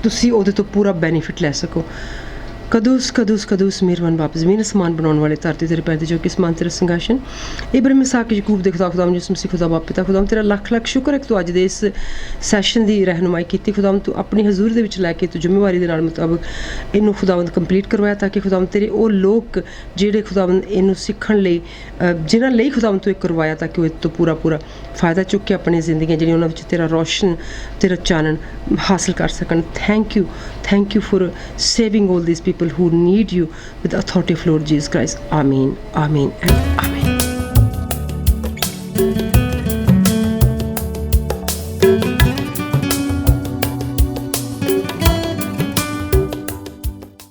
ਤੁਸੀਂ ਉਹਦੇ ਤੋਂ ਪੂਰਾ ਬੈਨੀਫਿਟ ਲੈ ਸਕੋ। ਕਦੂਸ ਮਿਹਰਬਾਨ ਬਾਪ, ਜ਼ਮੀਨ ਅਸਮਾਨ ਬਣਾਉਣ ਵਾਲੇ, ਧਰਤੀ ਤੇਰੇ ਪੈਦੇ ਜੋ ਕਿ ਅਸਮਾਨ ਤੇਰਾ ਸਿੰਘਾਸਨ, ਇਬਰਾਹਿਮ ਇਸਾਕ ਯਕੂਬ ਦੇ ਖੁਦਾ, ਖੁਦਾਵੰਦ ਯਿਸੂ ਮਸੀਹ ਖੁਦਾ ਬਾਪ ਪਿਤਾ, ਖੁਦਾਵੰਦ ਤੇਰਾ ਲੱਖ ਸ਼ੁਕਰ ਹੈ ਕਿ ਤੂੰ ਅੱਜ ਦੇ ਇਸ ਸੈਸ਼ਨ ਦੀ ਰਹਿਨੁਮਾਈ ਕੀਤੀ। ਖੁਦਾਵੰਦ ਤੂੰ ਆਪਣੀ ਹਜ਼ੂਰੀ ਦੇ ਵਿੱਚ ਲੈ ਕੇ ਤੂੰ ਜ਼ਿੰਮੇਵਾਰੀ ਦੇ ਨਾਲ ਮੁਤਾਬਕ ਇਹਨੂੰ ਖੁਦਾਵੰਦ ਕੰਪਲੀਟ ਕਰਵਾਇਆ ਤਾਂ ਕਿ ਖੁਦਾਵੰਦ ਤੇਰੇ ਉਹ ਲੋਕ ਜਿਹੜੇ ਖੁਦਾਵੰਦ ਇਹਨੂੰ ਸਿੱਖਣ ਲਈ ਜਿਨ੍ਹਾਂ ਲਈ ਖੁਦਾਵੰਦ ਤੂੰ ਇਹ ਕਰਵਾਇਆ ਤਾਂ ਕਿ ਉਹ ਇਹ ਤੋਂ ਪੂਰਾ ਫਾਇਦਾ ਚੁੱਕ ਕੇ ਆਪਣੀ ਜ਼ਿੰਦਗੀਆਂ ਜਿਹੜੀਆਂ ਉਹਨਾਂ ਵਿੱਚ ਤੇਰਾ ਰੋਸ਼ਨ, ਤੇਰਾ ਚਾਨਣ ਹਾਸਲ ਕਰ ਸਕਣ। Thank you for saving all these people who need you with the authority of Lord Jesus Christ. Amen and amen.